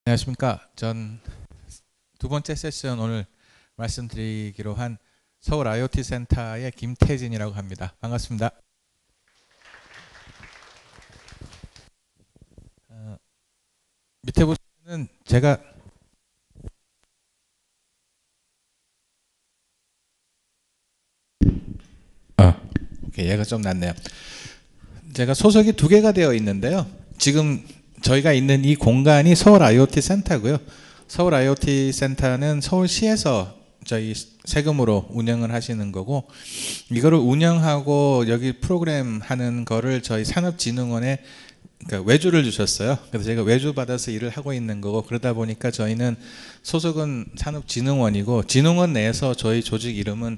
안녕하십니까. 전 두 번째 세션 오늘 말씀드리기로 한 서울 IoT 센터의 김태진이라고 합니다. 반갑습니다. 밑에 보시면 제가 오케이, 얘가 좀 낫네요. 제가 소속이 두 개가 되어 있는데요. 지금 저희가 있는 이 공간이 서울 IoT 센터고요. 서울 IoT 센터는 서울시에서 저희 세금으로 운영을 하시는 거고, 이거를 운영하고 여기 프로그램 하는 거를 저희 산업진흥원에 그러니까 외주를 주셨어요. 그래서 제가 외주 받아서 일을 하고 있는 거고, 그러다 보니까 저희는 소속은 산업진흥원이고 진흥원 내에서 저희 조직 이름은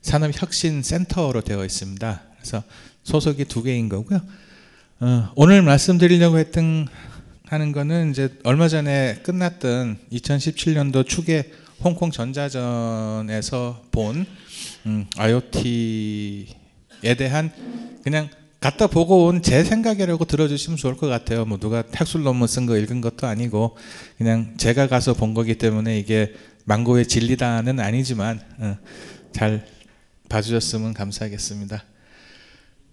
산업혁신센터로 되어 있습니다. 그래서 소속이 두 개인 거고요. 오늘 말씀드리려고 하는 거는 이제 얼마 전에 끝났던 2017년도 축의 홍콩 전자전에서 본 IoT에 대한 그냥 갖다 보고 온 제 생각이라고 들어주시면 좋을 것 같아요. 뭐 누가 학술 논문 쓴 거 읽은 것도 아니고 그냥 제가 가서 본 거기 때문에 이게 망고의 진리다는 아니지만 잘 봐주셨으면 감사하겠습니다.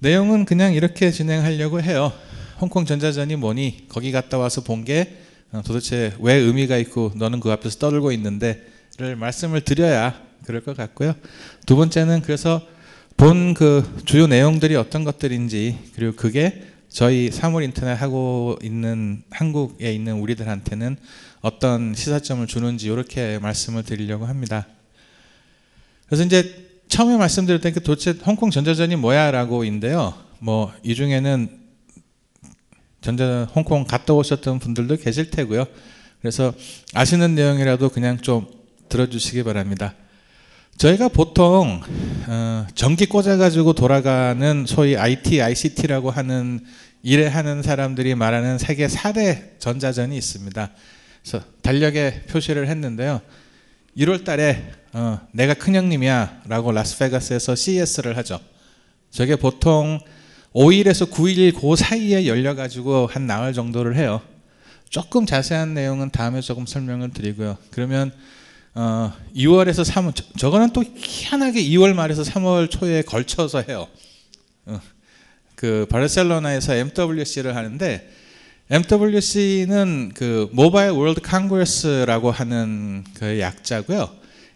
내용은 그냥 이렇게 진행하려고 해요. 홍콩 전자전이 뭐니? 거기 갔다 와서 본 게 도대체 왜 의미가 있고 너는 그 앞에서 떠들고 있는데를 말씀을 드려야 그럴 것 같고요. 두 번째는 그래서 본 그 주요 내용들이 어떤 것들인지, 그리고 그게 저희 사물 인터넷 하고 있는 한국에 있는 우리들한테는 어떤 시사점을 주는지 이렇게 말씀을 드리려고 합니다. 그래서 이제 처음에 말씀드렸던 게 도대체 홍콩 전자전이 뭐야라고인데요. 뭐 이 중에는 홍콩 갔다 오셨던 분들도 계실 테고요. 그래서 아시는 내용이라도 그냥 좀 들어주시기 바랍니다. 저희가 보통 전기 꽂아가지고 돌아가는 소위 IT, ICT라고 하는 일에 하는 사람들이 말하는 세계 4대 전자전이 있습니다. 그래서 달력에 표시를 했는데요. 1월 달에 내가 큰형님이야 라고 라스베가스에서 CES를 하죠. 저게 보통 5일에서 9일 그 사이에 열려가지고 한 나흘 정도를 해요. 조금 자세한 내용은 다음에 조금 설명을 드리고요. 그러면 2월에서 3월, 저거는 또 희한하게 2월 말에서 3월 초에 걸쳐서 해요. 그 바르셀로나에서 MWC를 하는데, MWC는 그 모바일 월드 컨그레스라고 하는 그 약자고요.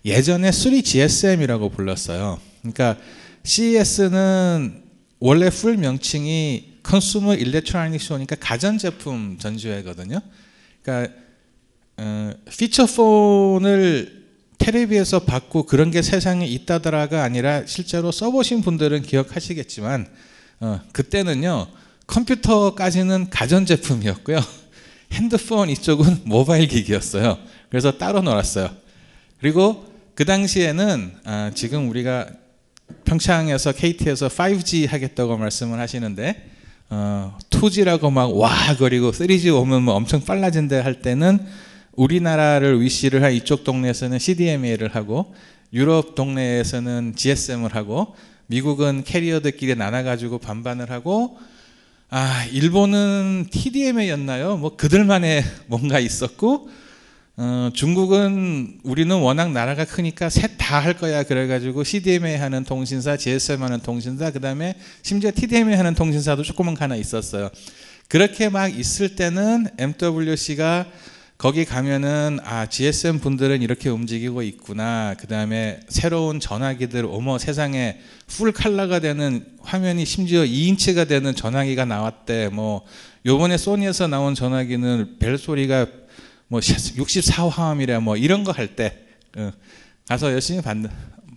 예전에 3GSM이라고 불렀어요. 그러니까 CES는 원래 풀 명칭이 컨슈머 일렉트로닉 쇼니까 가전제품 전시회거든요. 그러니까 피처폰을 텔레비에서 받고 그런 게 세상에 있다더라가 아니라 실제로 써보신 분들은 기억하시겠지만 그때는요 컴퓨터까지는 가전제품이었고요, 핸드폰 이쪽은 모바일 기기였어요. 그래서 따로 놀았어요. 그리고 그 당시에는 지금 우리가 평창에서 KT에서 5G 하겠다고 말씀을 하시는데 2G라고 막 와 거리고 3G 오면 뭐 엄청 빨라진다 할 때는 우리나라를 위시를 한 이쪽 동네에서는 CDMA를 하고, 유럽 동네에서는 GSM을 하고, 미국은 캐리어들끼리 나눠가지고 반반을 하고, 일본은 TDMA였나요? 뭐 그들만의 뭔가 있었고, 중국은 우리는 워낙 나라가 크니까 셋 다 할 거야 그래가지고 CDMA 하는 통신사, GSM 하는 통신사, 그 다음에 심지어 TDMA 하는 통신사도 조그만 하나 있었어요. 그렇게 막 있을 때는 MWC가 거기 가면은 GSM 분들은 이렇게 움직이고 있구나, 그 다음에 새로운 전화기들, 어머 세상에 풀 컬러가 되는 화면이 심지어 2인치가 되는 전화기가 나왔대, 뭐 요번에 소니에서 나온 전화기는 벨소리가 뭐 64화음이래, 뭐 이런 거 할 때 가서 열심히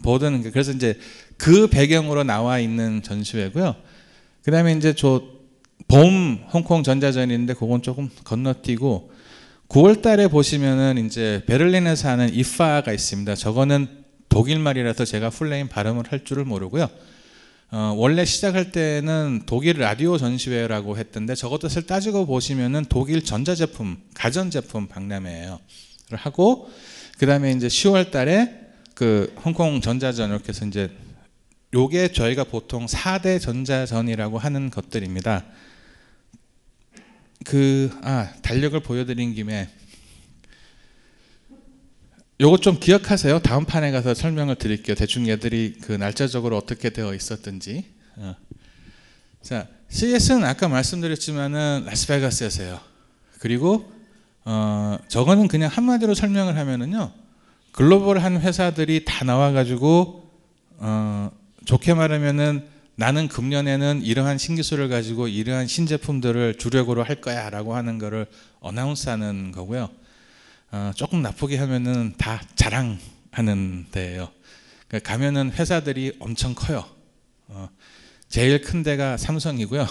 보던, 그래서 이제 그 배경으로 나와 있는 전시회고요. 그 다음에 이제 봄 홍콩 전자전인데 그건 조금 건너뛰고 9월 달에 보시면은 이제 베를린에서 하는 IFA가 있습니다. 저거는 독일 말이라서 제가 풀네임 발음을 할 줄을 모르고요. 원래 시작할 때는 독일 라디오 전시회라고 했던데, 저것도 사실 따지고 보시면은 독일 전자제품, 가전제품 박람회예요. 하고, 그 다음에 이제 10월 달에 그 홍콩 전자전, 이렇게 해서 이제 요게 저희가 보통 4대 전자전이라고 하는 것들입니다. 달력을 보여드린 김에 요거 좀 기억하세요. 다음 판에 가서 설명을 드릴게요. 대충 얘들이 그 날짜적으로 어떻게 되어 있었든지. 자, CES는 아까 말씀드렸지만은 라스베가스에서요. 그리고 저거는 그냥 한마디로 설명을 하면은요, 글로벌한 회사들이 다 나와가지고 좋게 말하면은 나는 금년에는 이러한 신기술을 가지고 이러한 신제품들을 주력으로 할 거야라고 하는 거를 어나운스하는 거고요. 조금 나쁘게 하면은 다 자랑하는 데예요. 그러니까 가면은 회사들이 엄청 커요. 제일 큰 데가 삼성이고요.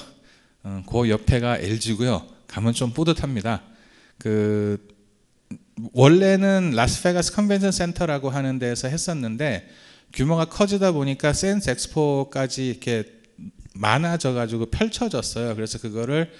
그 옆에가 LG고요. 가면 좀 뿌듯합니다. 원래는 라스베가스 컨벤션 센터라고 하는 데에서 했었는데 규모가 커지다 보니까 센스 엑스포까지 이렇게 많아져 가지고 펼쳐졌어요. 그래서 그거를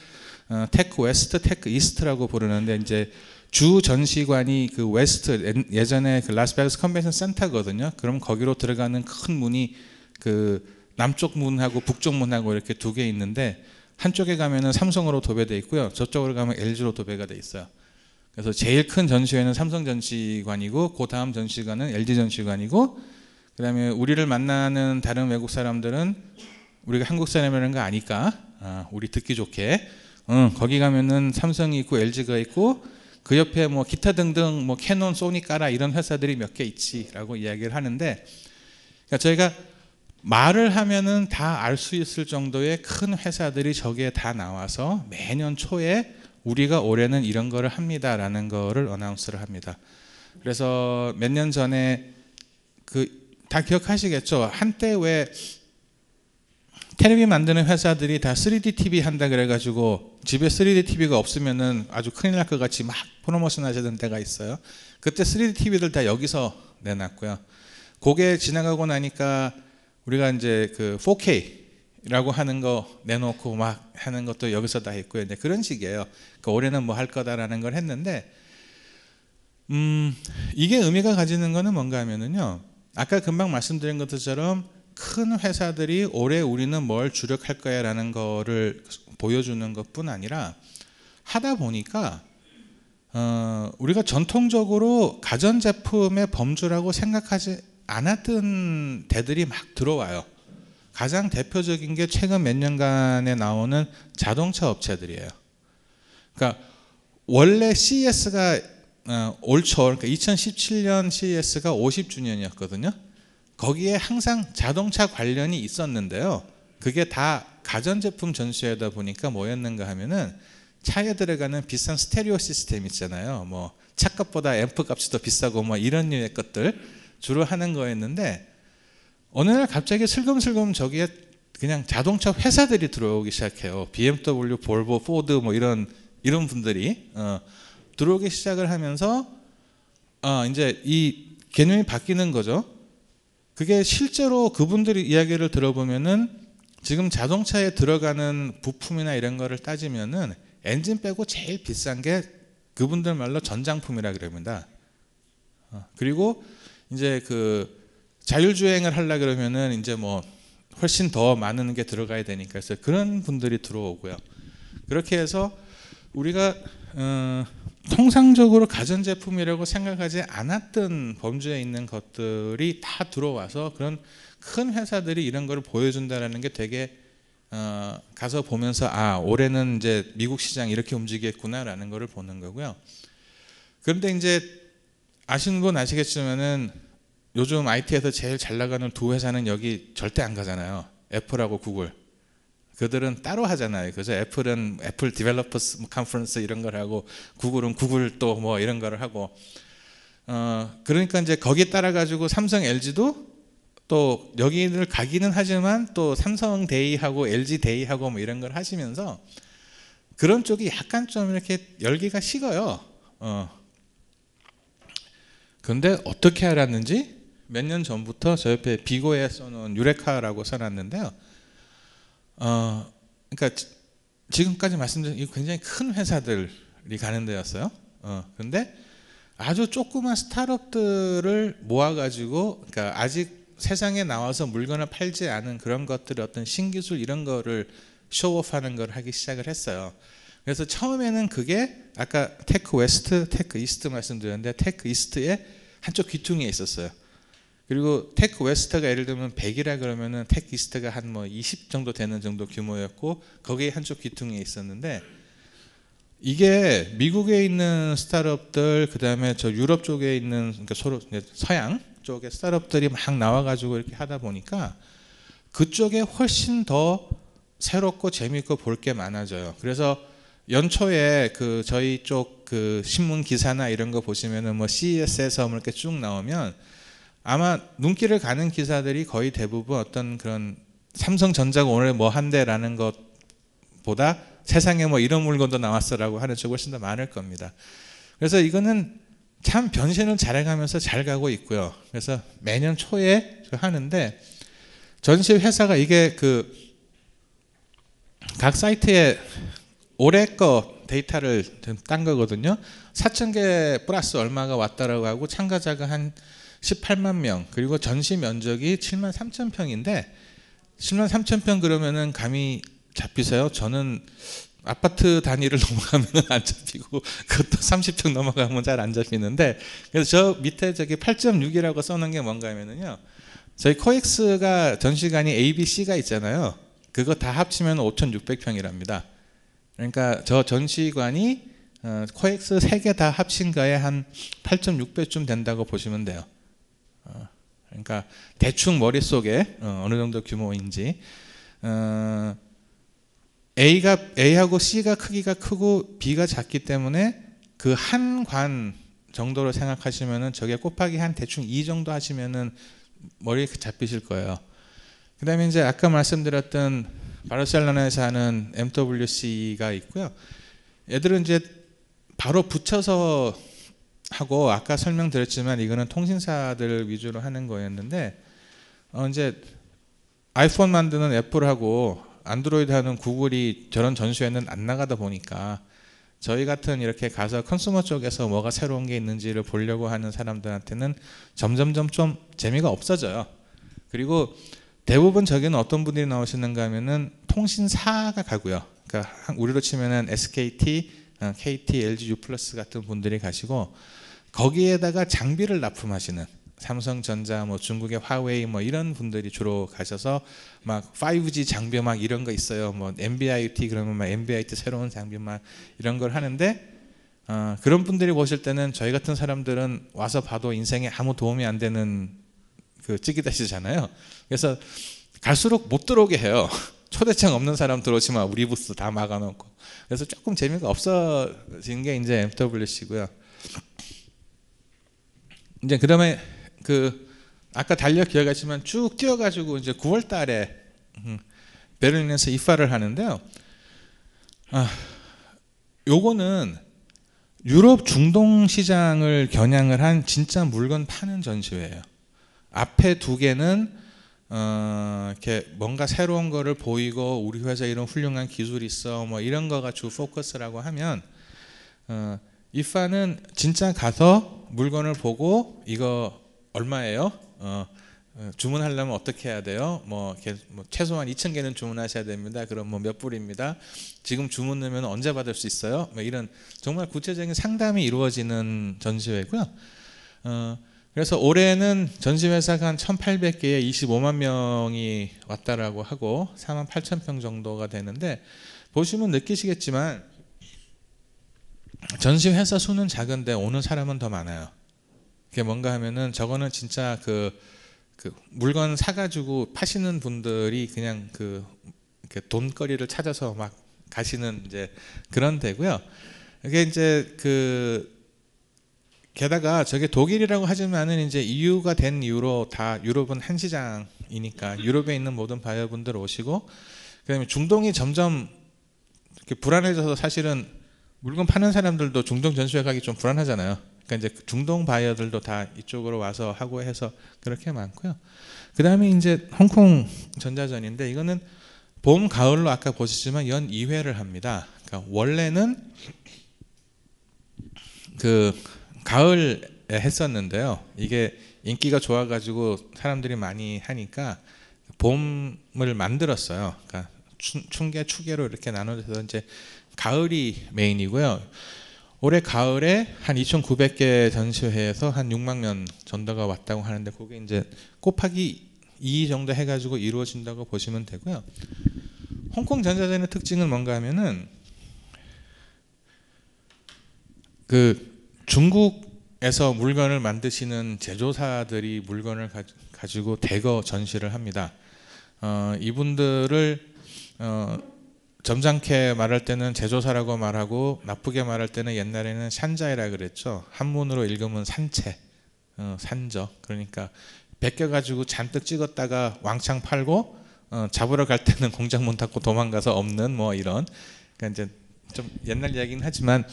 테크 웨스트, 테크 이스트라고 부르는데, 이제 주 전시관이 그 웨스트, 예전에 그 라스베가스 컨벤션 센터거든요. 그럼 거기로 들어가는 큰 문이 그 남쪽 문하고 북쪽 문하고 이렇게 두 개 있는데, 한쪽에 가면은 삼성으로 도배돼 있고요. 저쪽으로 가면 LG로 도배가 돼 있어요. 그래서 제일 큰 전시회는 삼성 전시관이고, 그 다음 전시관은 LG 전시관이고, 그 다음에 우리를 만나는 다른 외국 사람들은 우리가 한국 사람이라는 거 아니까, 우리 듣기 좋게, 거기 가면은 삼성이 있고 LG가 있고, 그 옆에 뭐 기타 등등 뭐 캐논, 소니, 까라 이런 회사들이 몇 개 있지라고 이야기를 하는데, 그러니까 저희가 말을 하면은 다 알 수 있을 정도의 큰 회사들이 저기에 다 나와서 매년 초에 우리가 올해는 이런 거를 합니다라는 거를 어나운스를 합니다. 그래서 몇 년 전에 다 기억하시겠죠? 한때 왜 텔레비 만드는 회사들이 다 3D TV 한다 그래가지고 집에 3D TV가 없으면은 아주 큰일 날 것 같이 막 프로모션 하시던 때가 있어요. 그때 3D TV들 다 여기서 내놨고요. 그게 지나가고 나니까 우리가 이제 그 4K라고 하는 거 내놓고 막 하는 것도 여기서 다 했고요. 이제 그런 식이에요. 그러니까 올해는 뭐 할 거다라는 걸 했는데, 이게 의미가 가지는 거는 뭔가 하면은요, 아까 금방 말씀드린 것처럼 큰 회사들이 올해 우리는 뭘 주력할 거야 라는 거를 보여주는 것뿐 아니라, 하다 보니까 우리가 전통적으로 가전제품의 범주라고 생각하지 않았던 데들이 막 들어와요. 가장 대표적인 게 최근 몇 년간에 나오는 자동차 업체들이에요. 그러니까 원래 CES가 올 초, 그러니까 2017년 CES가 50주년이었거든요. 거기에 항상 자동차 관련이 있었는데요. 그게 다 가전제품 전시회다 보니까 뭐였는가 하면은 차에 들어가는 비싼 스테레오 시스템 있잖아요. 뭐 차값보다 앰프 값이 더 비싸고 뭐 이런 류의 것들 주로 하는 거였는데, 어느 날 갑자기 슬금슬금 저기에 그냥 자동차 회사들이 들어오기 시작해요. BMW, 볼보, 포드 뭐 이런 분들이 들어오기 시작을 하면서 이제 이 개념이 바뀌는 거죠. 그게 실제로 그분들이 이야기를 들어보면은 지금 자동차에 들어가는 부품이나 이런 거를 따지면은 엔진 빼고 제일 비싼 게 그분들 말로 전장품이라 그럽니다. 그리고 이제 그 자율주행을 하려 그러면은 이제 뭐 훨씬 더 많은 게 들어가야 되니까, 그래서 그런 분들이 들어오고요. 그렇게 해서 우리가 통상적으로 가전제품이라고 생각하지 않았던 범주에 있는 것들이 다 들어와서 그런 큰 회사들이 이런 걸 보여준다는 게 되게 가서 보면서 올해는 이제 미국 시장 이렇게 움직이겠구나라는 거를 보는 거고요. 그런데 이제 아시는 분 아시겠지만은 요즘 IT에서 제일 잘 나가는 두 회사는 여기 절대 안 가잖아요. 애플하고 구글. 그들은 따로 하잖아요. 그래서 애플은 애플 디벨로퍼스 컨퍼런스 이런 걸 하고, 구글은 구글 또 뭐 이런 거를 하고, 그러니까 이제 거기 따라 가지고 삼성, LG도 또 여기를 가기는 하지만 또 삼성 데이하고 LG 데이하고 뭐 이런 걸 하시면서 그런 쪽이 약간 좀 이렇게 열기가 식어요. 그런데 어떻게 알았는지 몇 년 전부터 저 옆에 비고에 써놓은 유레카라고 써놨는데요. 그러니까 지금까지 말씀드린 이 굉장히 큰 회사들이 가는 데였어요. 그런데 아주 조그만 스타트업들을 모아가지고, 그러니까 아직 세상에 나와서 물건을 팔지 않은 그런 것들, 어떤 신기술 이런 거를 쇼오프하는 걸 하기 시작을 했어요. 그래서 처음에는 그게 아까 테크 웨스트, 테크 이스트 말씀드렸는데, 테크 이스트에 한쪽 귀퉁이에 있었어요. 그리고 테크 웨스트가 예를 들면 100이라 그러면은 테크 이스트가 한 뭐 20 정도 되는 정도 규모였고 거기에 한쪽 귀퉁이에 있었는데 이게 미국에 있는 스타트업들 그다음에 저 유럽 쪽에 있는 그러니까 서로 서양 쪽의 스타트업들이 막 나와가지고 이렇게 하다 보니까 그쪽에 훨씬 더 새롭고 재미있고 볼 게 많아져요. 그래서 연초에 그 저희 쪽 그 신문 기사나 이런 거 보시면은 뭐 CES에서 뭐 이렇게 쭉 나오면 아마 눈길을 가는 기사들이 거의 대부분 어떤 그런 삼성전자가 오늘 뭐 한대라는 것보다 세상에 뭐 이런 물건도 나왔어라고 하는 쪽이 훨씬 더 많을 겁니다. 그래서 이거는 참 변신을 잘해가면서 잘 가고 있고요. 그래서 매년 초에 하는데 전시 회사가 이게 그 각 사이트에 올해 거 데이터를 딴 거거든요. 4,000개 플러스 얼마가 왔다라고 하고 참가자가 한 18만 명 그리고 전시 면적이 7만 3천 평인데 7만 3천 평 그러면은 감이 잡히세요? 저는 아파트 단위를 넘어가면 안 잡히고 그것도 30평 넘어가면 잘 안 잡히는데 그래서 저 밑에 저기 8.6이라고 써놓은 게 뭔가 하면은요 저희 코엑스가 전시관이 A, B, C가 있잖아요. 그거 다 합치면 5,600평이랍니다. 그러니까 저 전시관이 코엑스 3개 다 합친 거에 한 8.6배쯤 된다고 보시면 돼요. 그러니까 대충 머릿속에 어느 정도 규모인지 A하고 C가 크기가 크고 B가 작기 때문에 그 한 관 정도로 생각하시면은 저게 곱하기 한 대충 2 정도 하시면은 머리에 잡히실 거예요. 그 다음에 이제 아까 말씀드렸던 바르셀로나에서 하는 MWC가 있고요. 얘들은 이제 바로 붙여서 하고 아까 설명드렸지만 이거는 통신사들 위주로 하는 거였는데 이제 아이폰 만드는 애플하고 안드로이드 하는 구글이 저런 전시회는 안 나가다 보니까 저희 같은 이렇게 가서 컨슈머 쪽에서 뭐가 새로운 게 있는지를 보려고 하는 사람들한테는 점점점 좀 재미가 없어져요. 그리고 대부분 저기는 어떤 분들이 나오시는가 하면은 통신사가 가고요. 그러니까 우리로 치면은 SKT, KT, LG, U+ 같은 분들이 가시고 거기에다가 장비를 납품하시는 삼성전자, 뭐 중국의 화웨이 뭐 이런 분들이 주로 가셔서 막 5G 장비 막 이런 거 있어요. 뭐 NB-IoT 그러면 막 NB-IoT 새로운 장비 막 이런 걸 하는데 그런 분들이 보실 때는 저희 같은 사람들은 와서 봐도 인생에 아무 도움이 안 되는 그 찌기다시잖아요. 그래서 갈수록 못 들어오게 해요. 초대장 없는 사람 들어오지만 우리 부스 다 막아놓고. 그래서 조금 재미가 없어진 게 이제 MWC고요. 이제 그다음에 그 아까 달력 기억하시면 쭉 뛰어가지고 이제 9월달에 베를린에서 IFA를 하는데요. 요거는 유럽 중동 시장을 겨냥을 한 진짜 물건 파는 전시회예요. 앞에 2개는 이렇게 뭔가 새로운 거를 보이고 우리 회사 이런 훌륭한 기술이 있어 뭐 이런 거가 주 포커스라고 하면 IFA는 진짜 가서 물건을 보고 이거 얼마예요? 주문하려면 어떻게 해야 돼요? 뭐 최소한 2,000개는 주문하셔야 됩니다. 그럼 뭐 몇 불입니다. 지금 주문 넣으면 언제 받을 수 있어요? 뭐 이런 정말 구체적인 상담이 이루어지는 전시회고요. 그래서 올해는 전시회사가 한 1,800개에 25만 명이 왔다라고 하고 4만 8천 평 정도가 되는데 보시면 느끼시겠지만 전시회사 수는 작은데 오는 사람은 더 많아요. 그게 뭔가 하면은 저거는 진짜 그 물건 사가지고 파시는 분들이 그냥 그 돈거리를 찾아서 막 가시는 이제 그런 데고요. 이게 이제 게다가 저게 독일이라고 하지만은 이제 EU가 된 이후로 다 유럽은 한 시장이니까 유럽에 있는 모든 바이어분들 오시고 그다음에 중동이 점점 이렇게 불안해져서 사실은 물건 파는 사람들도 중동 전시회 가기 좀 불안하잖아요. 그러니까 이제 중동 바이어들도 다 이쪽으로 와서 하고 해서 그렇게 많고요. 그다음에 이제 홍콩 전자전인데 이거는 봄 가을로 아까 보셨지만 연 2회를 합니다. 그러니까 원래는 가을에 했었는데요. 이게 인기가 좋아가지고 사람들이 많이 하니까 봄을 만들었어요. 그러니까 춘계, 추계로 이렇게 나눠져서 이제 가을이 메인이고요. 올해 가을에 한 2,900개 전시회에서 한 6만 명 전도가 왔다고 하는데 그게 이제 곱하기 2 정도 해가지고 이루어진다고 보시면 되고요. 홍콩 전자전의 특징은 뭔가 하면은 그 중국에서 물건을 만드시는 제조사들이 물건을 가지고 대거 전시를 합니다. 이분들을 점잖게 말할 때는 제조사라고 말하고 나쁘게 말할 때는 옛날에는 산자이라 그랬죠. 한문으로 읽으면 산채, 산저. 그러니까 베껴가지고 잔뜩 찍었다가 왕창 팔고 잡으러 갈 때는 공장 문 닫고 도망가서 없는 뭐 이런. 그러니까 이제 좀 옛날 이야기긴 하지만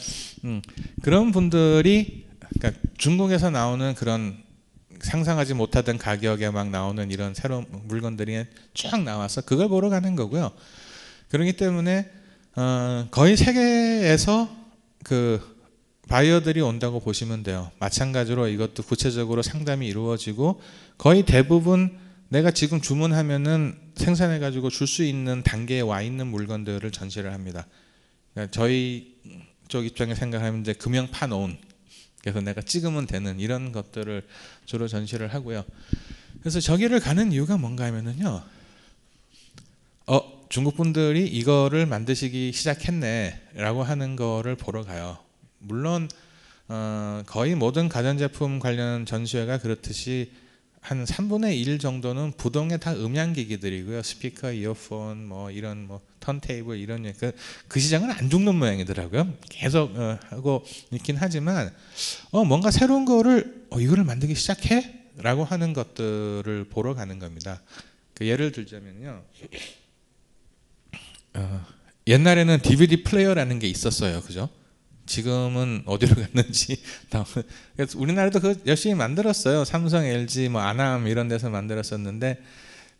그런 분들이 그러니까 중국에서 나오는 그런 상상하지 못하던 가격에 막 나오는 이런 새로운 물건들이 쭉 나와서 그걸 보러 가는 거고요. 그렇기 때문에 거의 세계에서 그 바이어들이 온다고 보시면 돼요. 마찬가지로 이것도 구체적으로 상담이 이루어지고 거의 대부분 내가 지금 주문하면은 생산해 가지고 줄 수 있는 단계에 와 있는 물건들을 전시를 합니다. 그러니까 저희 쪽 입장에 생각하면 이제 금형 파놓은, 그래서 내가 찍으면 되는 이런 것들을 주로 전시를 하고요. 그래서 저기를 가는 이유가 뭔가 하면은요. 중국 분들이 이거를 만드시기 시작했네라고 하는 거를 보러 가요. 물론 거의 모든 가전제품 관련 전시회가 그렇듯이 한 3분의 1 정도는 부동의 다 음향기기들이고요. 스피커, 이어폰, 뭐 이런 뭐 턴테이블 이런 그 시장은 안 죽는 모양이더라고요. 계속 하고 있긴 하지만 뭔가 새로운 거를 이거를 만들기 시작해?라고 하는 것들을 보러 가는 겁니다. 그 예를 들자면요. 옛날에는 DVD 플레이어라는 게 있었어요, 그죠? 지금은 어디로 갔는지. 그래서 우리나라도 그 열심히 만들었어요. 삼성, LG, 뭐 아남 이런 데서 만들었었는데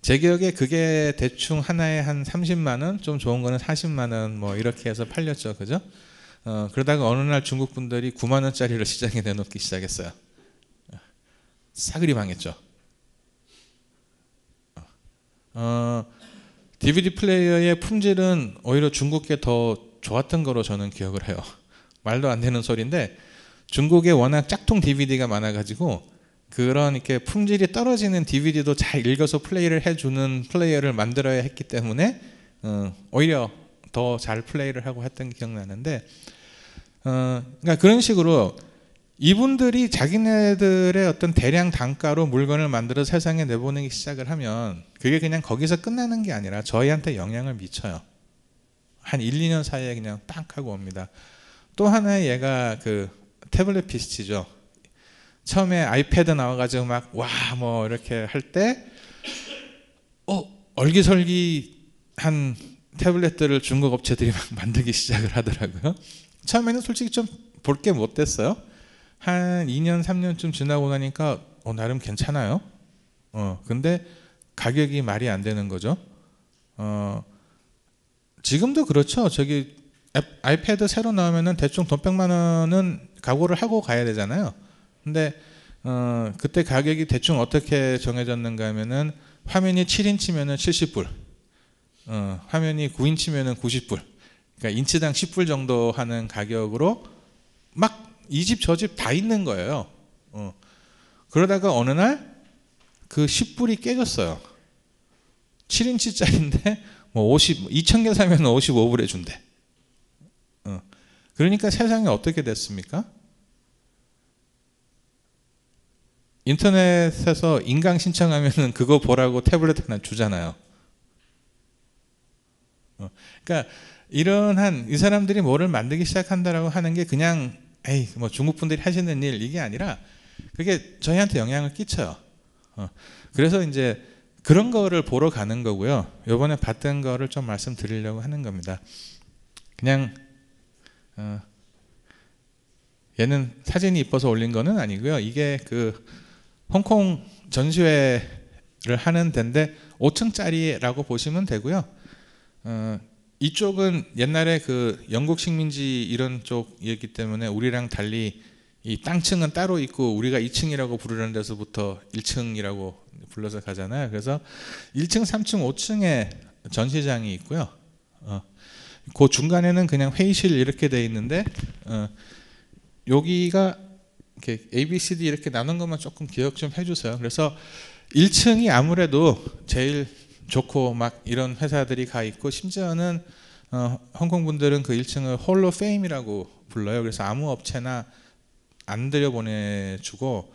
제 기억에 그게 대충 하나에 한 30만 원, 좀 좋은 거는 40만 원 뭐 이렇게 해서 팔렸죠, 그죠? 그러다가 어느 날 중국 분들이 9만 원짜리를 시장에 내놓기 시작했어요. 싸그리 망했죠. DVD 플레이어의 품질은 오히려 중국게 더 좋았던 거로 저는 기억을 해요. 말도 안 되는 소리인데 중국에 워낙 짝퉁 DVD가 많아가지고 그런 이렇게 품질이 떨어지는 DVD도 잘 읽어서 플레이를 해주는 플레이어를 만들어야 했기 때문에 오히려 더 잘 플레이를 하고 했던 게 기억나는데 그러니까 그런 식으로 이분들이 자기네들의 어떤 대량 단가로 물건을 만들어 세상에 내보내기 시작을 하면 그게 그냥 거기서 끝나는 게 아니라 저희한테 영향을 미쳐요. 한 1, 2년 사이에 그냥 딱 하고 옵니다. 또 하나의 얘가 그 태블릿 PC죠. 처음에 아이패드 나와가지고 막 와 뭐 이렇게 할 때 얼기설기한 태블릿들을 중국 업체들이 막 만들기 시작을 하더라고요. 처음에는 솔직히 좀 볼 게 못 됐어요. 한 2년 3년쯤 지나고 나니까 나름 괜찮아요. 근데 가격이 말이 안 되는 거죠. 지금도 그렇죠. 저기 아이패드 새로 나오면은 대충 돈 100만 원은 각오를 하고 가야 되잖아요. 근데 그때 가격이 대충 어떻게 정해졌는가 하면은 화면이 7인치면은 70불, 화면이 9인치면은 90불, 그러니까 인치당 10불 정도 하는 가격으로 막 이 집 저 집 다 있는 거예요. 그러다가 어느 날 그 10불이 깨졌어요. 7인치짜리인데 뭐 2,000개 사면 55불에 준대. 그러니까 세상이 어떻게 됐습니까? 인터넷에서 인강 신청하면은 그거 보라고 태블릿 하나 주잖아요. 그러니까 이런 이 사람들이 뭐를 만들기 시작한다라고 하는 게 그냥 에이 뭐 중국 분들이 하시는 일 이게 아니라 그게 저희한테 영향을 끼쳐요. 그래서 이제 그런 거를 보러 가는 거고요. 이번에 봤던 거를 좀 말씀드리려고 하는 겁니다. 그냥 얘는 사진이 이뻐서 올린 거는 아니고요. 이게 그 홍콩 전시회를 하는 데인데 5층짜리라고 보시면 되고요. 이쪽은 옛날에 그 영국 식민지 이런 쪽이었기 때문에 우리랑 달리 이 땅층은 따로 있고 우리가 2층이라고 부르는 데서부터 1층이라고 불러서 가잖아요. 그래서 1층, 3층, 5층에 전시장이 있고요. 그 중간에는 그냥 회의실 이렇게 돼 있는데 여기가 이렇게 A, B, C, D 이렇게 나눈 것만 조금 기억 좀 해주세요. 그래서 1층이 아무래도 제일 좋고 막 이런 회사들이 가 있고, 심지어는 홍콩 분들은 그 1층을 홀로 페임이라고 불러요. 그래서 아무 업체나 안 들여보내주고,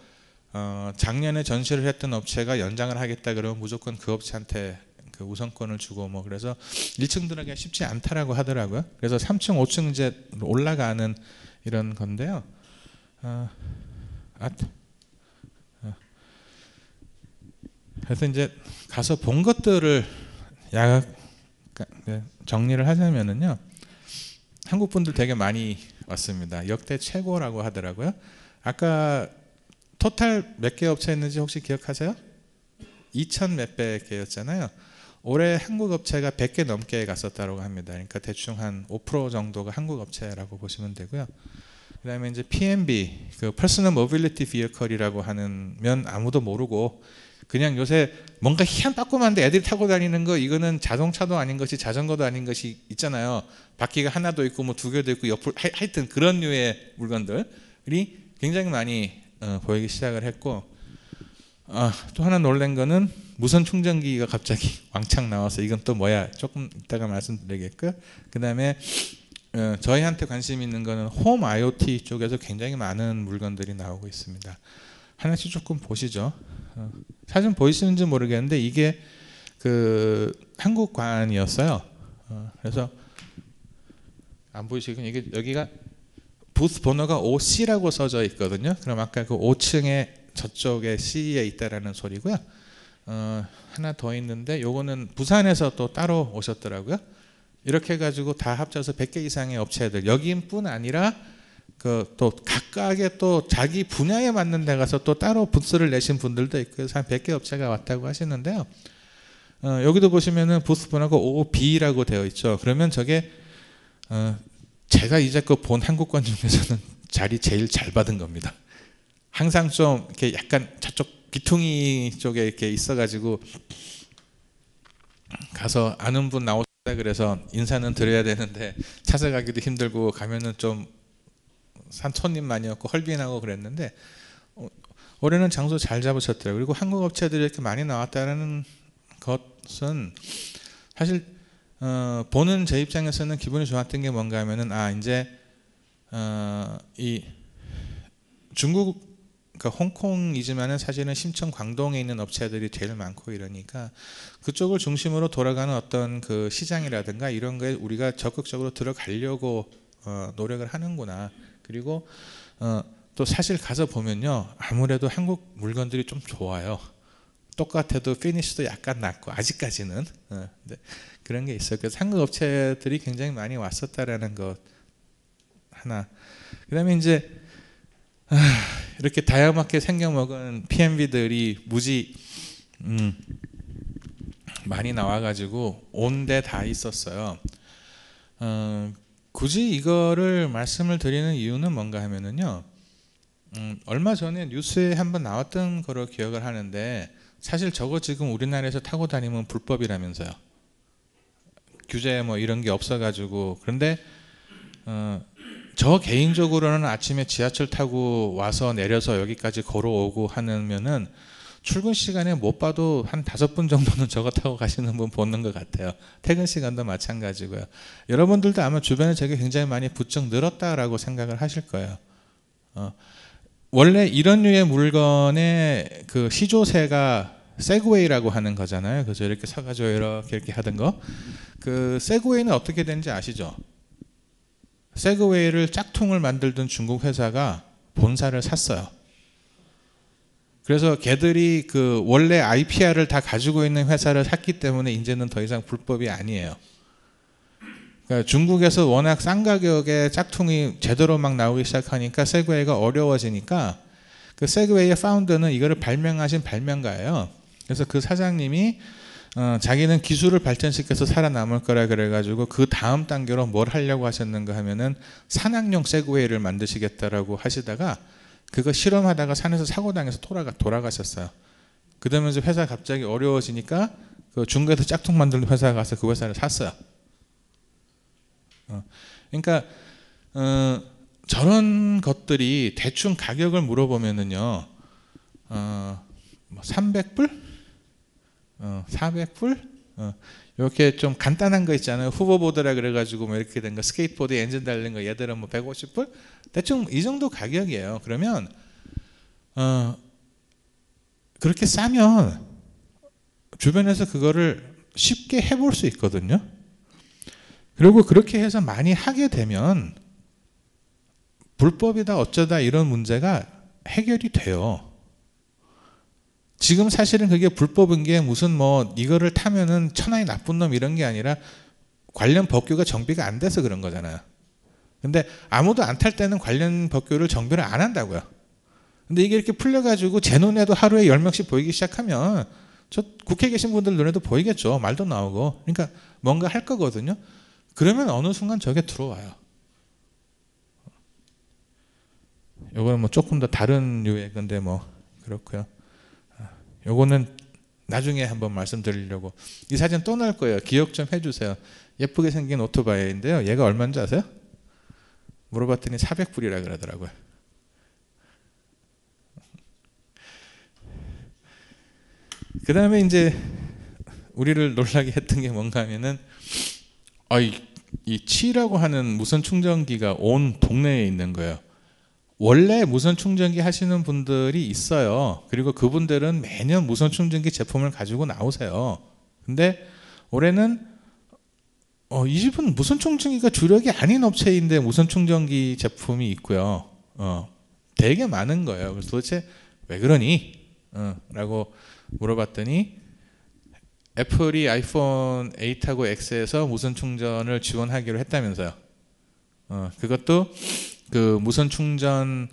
작년에 전시를 했던 업체가 연장을 하겠다 그러면 무조건 그 업체한테 그 우선권을 주고, 뭐 그래서 1층 들어가기가 쉽지 않다라고 하더라고요. 그래서 3층, 5층 이제 올라가는 이런 건데요. 그래서 이제 가서 본 것들을 약 정리를 하자면은요, 한국 분들 되게 많이 왔습니다. 역대 최고라고 하더라고요. 아까 토탈 몇 개 업체 있는지 혹시 기억하세요? 2천 몇백 개였잖아요. 올해 한국 업체가 100개 넘게 갔었다고 합니다. 그러니까 대충 한 5% 정도가 한국 업체라고 보시면 되고요. 그다음에 이제 PMB, 그 Personal Mobility Vehicle이라고 하면 아무도 모르고 그냥 요새 뭔가 희한빠꾸한데 애들이 타고 다니는 거, 이거는 자동차도 아닌 것이 자전거도 아닌 것이 있잖아요. 바퀴가 하나도 있고 뭐 두 개도 있고 옆으로 하여튼 그런 류의 물건들이 굉장히 많이 보이기 시작을 했고, 또 하나 놀란 거는 무선 충전기가 갑자기 왕창 나와서 이건 또 뭐야, 조금 이따가 말씀드리겠고요. 그 다음에 저희한테 관심 있는 거는 홈 IoT 쪽에서 굉장히 많은 물건들이 나오고 있습니다. 하나씩 조금 보시죠. 사진 보이시는지 모르겠는데 이게 그 한국관이었어요. 그래서 안 보이시군요. 이게 여기가 부스 번호가 OC라고 써져 있거든요. 그럼 아까 그 5층에 저쪽에 C에 있다라는 소리고요. 하나 더 있는데 요거는 부산에서 또 따로 오셨더라고요. 이렇게 해가지고 다 합쳐서 100개 이상의 업체들, 여기뿐 아니라 그 또 각각의 또 자기 분야에 맞는 데 가서 또 따로 부스를 내신 분들도 있고, 그래서 한 100개 업체가 왔다고 하시는데요. 여기도 보시면은 부스 번호가 OB라고 되어 있죠. 그러면 저게 제가 이제껏 본 한국관 중에서는 자리 제일 잘 받은 겁니다. 항상 좀 이렇게 약간 저쪽 귀퉁이 쪽에 이렇게 있어가지고 가서 아는 분 나오셨다 그래서 인사는 드려야 되는데 찾아가기도 힘들고 가면은 좀 손님 많이 왔고 헐빈하고 그랬는데, 올해는 장소 잘 잡으셨더라고요. 그리고 한국 업체들이 이렇게 많이 나왔다는 것은 사실 보는 제 입장에서는 기분이 좋았던 게 뭔가 하면은 이제 이 중국, 그러니까 홍콩이지만은 사실은 심천 광동에 있는 업체들이 제일 많고 이러니까 그쪽을 중심으로 돌아가는 어떤 그 시장이라든가 이런 거에 우리가 적극적으로 들어가려고 노력을 하는구나. 그리고 또 사실 가서 보면요, 아무래도 한국 물건들이 좀 좋아요. 똑같아도 피니쉬도 약간 낮고 아직까지는 그런 게 있어요. 그래서 한국 업체들이 굉장히 많이 왔었다라는 것 하나. 그다음에 이제 이렇게 다양하게 생겨먹은 PMB들이 무지 많이 나와가지고 온데 다 있었어요. 굳이 이거를 말씀을 드리는 이유는 뭔가 하면은요, 얼마 전에 뉴스에 한번 나왔던 거로 기억을 하는데, 사실 저거 지금 우리나라에서 타고 다니면 불법이라면서요. 규제 뭐 이런 게 없어가지고. 그런데 저 개인적으로는 아침에 지하철 타고 와서 내려서 여기까지 걸어오고 하면은 출근 시간에 못 봐도 한 5분 정도는 저거 타고 가시는 분 보는 것 같아요. 퇴근 시간도 마찬가지고요. 여러분들도 아마 주변에 저게 굉장히 많이 부쩍 늘었다라고 생각을 하실 거예요. 원래 이런 류의 물건의 그 시조세가 세그웨이라고 하는 거잖아요. 그래서 이렇게 서가지고 이렇게 하던 거. 그 세그웨이는 어떻게 되는지 아시죠? 세그웨이를 짝퉁을 만들던 중국 회사가 본사를 샀어요. 그래서 걔들이 그 원래 IPR을 다 가지고 있는 회사를 샀기 때문에 이제는 더 이상 불법이 아니에요. 그러니까 중국에서 워낙 싼 가격에 짝퉁이 제대로 막 나오기 시작하니까 세그웨이가 어려워지니까 그 세그웨이의 파운더는 이거를 발명하신 발명가예요. 그래서 그 사장님이 자기는 기술을 발전시켜서 살아남을 거라 그래가지고 그 다음 단계로 뭘 하려고 하셨는가 하면은 산악용 세그웨이를 만드시겠다라고 하시다가 그거 실험하다가 산에서 사고 당해서 돌아가셨어요. 그러면서 회사 갑자기 어려워지니까 그 중국에서 짝퉁 만드는 회사 가서 그 회사를 샀어요. 그러니까 저런 것들이 대충 가격을 물어보면은요, 뭐 300불, 400불, 이렇게 좀 간단한 거 있잖아요. 후보보드라 그래가지고 뭐 이렇게 된 거, 스케이트보드 엔진 달린 거, 얘들은 뭐 150불, 대충 이 정도 가격이에요. 그러면 그렇게 싸면 주변에서 그거를 쉽게 해볼 수 있거든요. 그리고 그렇게 해서 많이 하게 되면 불법이다 어쩌다 이런 문제가 해결이 돼요. 지금 사실은 그게 불법인 게 무슨 뭐 이거를 타면은 천하의 나쁜 놈 이런 게 아니라 관련 법규가 정비가 안 돼서 그런 거잖아요. 근데 아무도 안 탈 때는 관련 법규를 정비를 안 한다고요. 근데 이게 이렇게 풀려가지고 제 눈에도 하루에 10명씩 보이기 시작하면 저 국회에 계신 분들 눈에도 보이겠죠. 말도 나오고. 그러니까 뭔가 할 거거든요. 그러면 어느 순간 저게 들어와요. 요거는 뭐 조금 더 다른 류의 건데 뭐 그렇고요. 요거는 나중에 한번 말씀드리려고. 이 사진 또 넣을 거예요. 기억 좀 해주세요. 예쁘게 생긴 오토바이인데요. 얘가 얼마인지 아세요? 물어봤더니 400불이라 그러더라고요. 그 다음에 이제 우리를 놀라게 했던 게 뭔가 하면은 이 치라고 하는 무선 충전기가 온 동네에 있는 거예요. 원래 무선 충전기 하시는 분들이 있어요. 그리고 그분들은 매년 무선 충전기 제품을 가지고 나오세요. 근데 올해는 이 집은 무선 충전기가 주력이 아닌 업체인데 무선 충전기 제품이 있고요. 되게 많은 거예요. 그래서 도대체 왜 그러니? 라고 물어봤더니 애플이 아이폰 8하고 X에서 무선 충전을 지원하기로 했다면서요. 그것도 그 무선 충전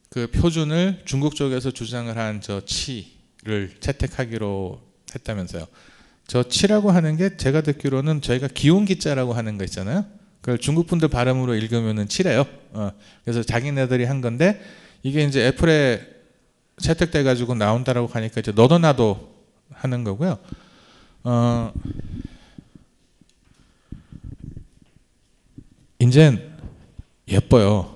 그 표준을 중국 쪽에서 주장을 한 저 치를 채택하기로 했다면서요. 저 치라고 하는 게 제가 듣기로는 저희가 기온기자라고 하는 거 있잖아요. 그걸 중국 분들 발음으로 읽으면은 치래요. 그래서 자기네들이 한 건데 이게 이제 애플에 채택돼 가지고 나온다라고 하니까 이제 너도 나도 하는 거고요. 이젠 예뻐요.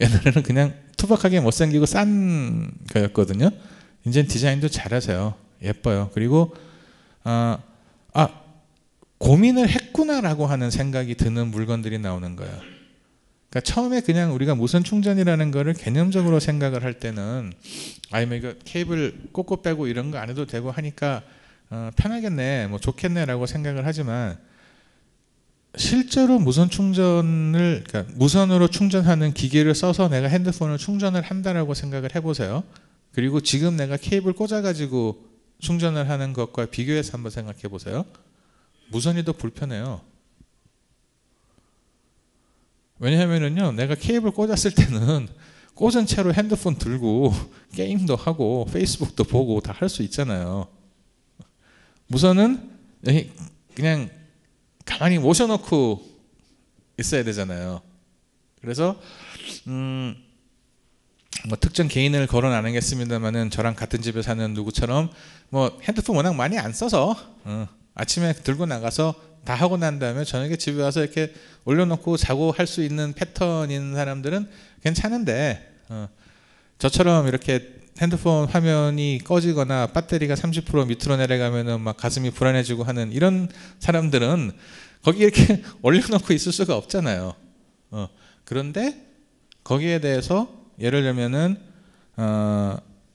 옛날에는 그냥 투박하게 못생기고 싼 거였거든요. 이제 디자인도 잘하세요. 예뻐요. 그리고 고민을 했구나라고 하는 생각이 드는 물건들이 나오는 거예요. 그러니까 처음에 그냥 우리가 무선 충전이라는 거를 개념적으로 생각을 할 때는 뭐 이거 케이블 꽂고 빼고 이런 거 안 해도 되고 하니까 편하겠네, 뭐 좋겠네라고 생각을 하지만 실제로 무선 충전을, 그러니까 무선으로 충전하는 기기를 써서 내가 핸드폰을 충전을 한다라고 생각을 해보세요. 그리고 지금 내가 케이블 꽂아가지고 충전을 하는 것과 비교해서 한번 생각해 보세요. 무선이 더 불편해요. 왜냐하면요, 내가 케이블 꽂았을 때는 꽂은 채로 핸드폰 들고 게임도 하고 페이스북도 보고 다 할 수 있잖아요. 무선은 그냥 가만히 모셔놓고 있어야 되잖아요. 그래서 뭐 특정 개인을 거론 안 하겠습니다만은 저랑 같은 집에 사는 누구처럼 뭐 핸드폰 워낙 많이 안 써서 아침에 들고 나가서 다 하고 난 다음에 저녁에 집에 와서 이렇게 올려놓고 자고 할 수 있는 패턴인 사람들은 괜찮은데 저처럼 이렇게 핸드폰 화면이 꺼지거나 배터리가 30% 밑으로 내려가면은 막 가슴이 불안해지고 하는 이런 사람들은 거기 이렇게 올려놓고 있을 수가 없잖아요. 그런데 거기에 대해서 예를 들면은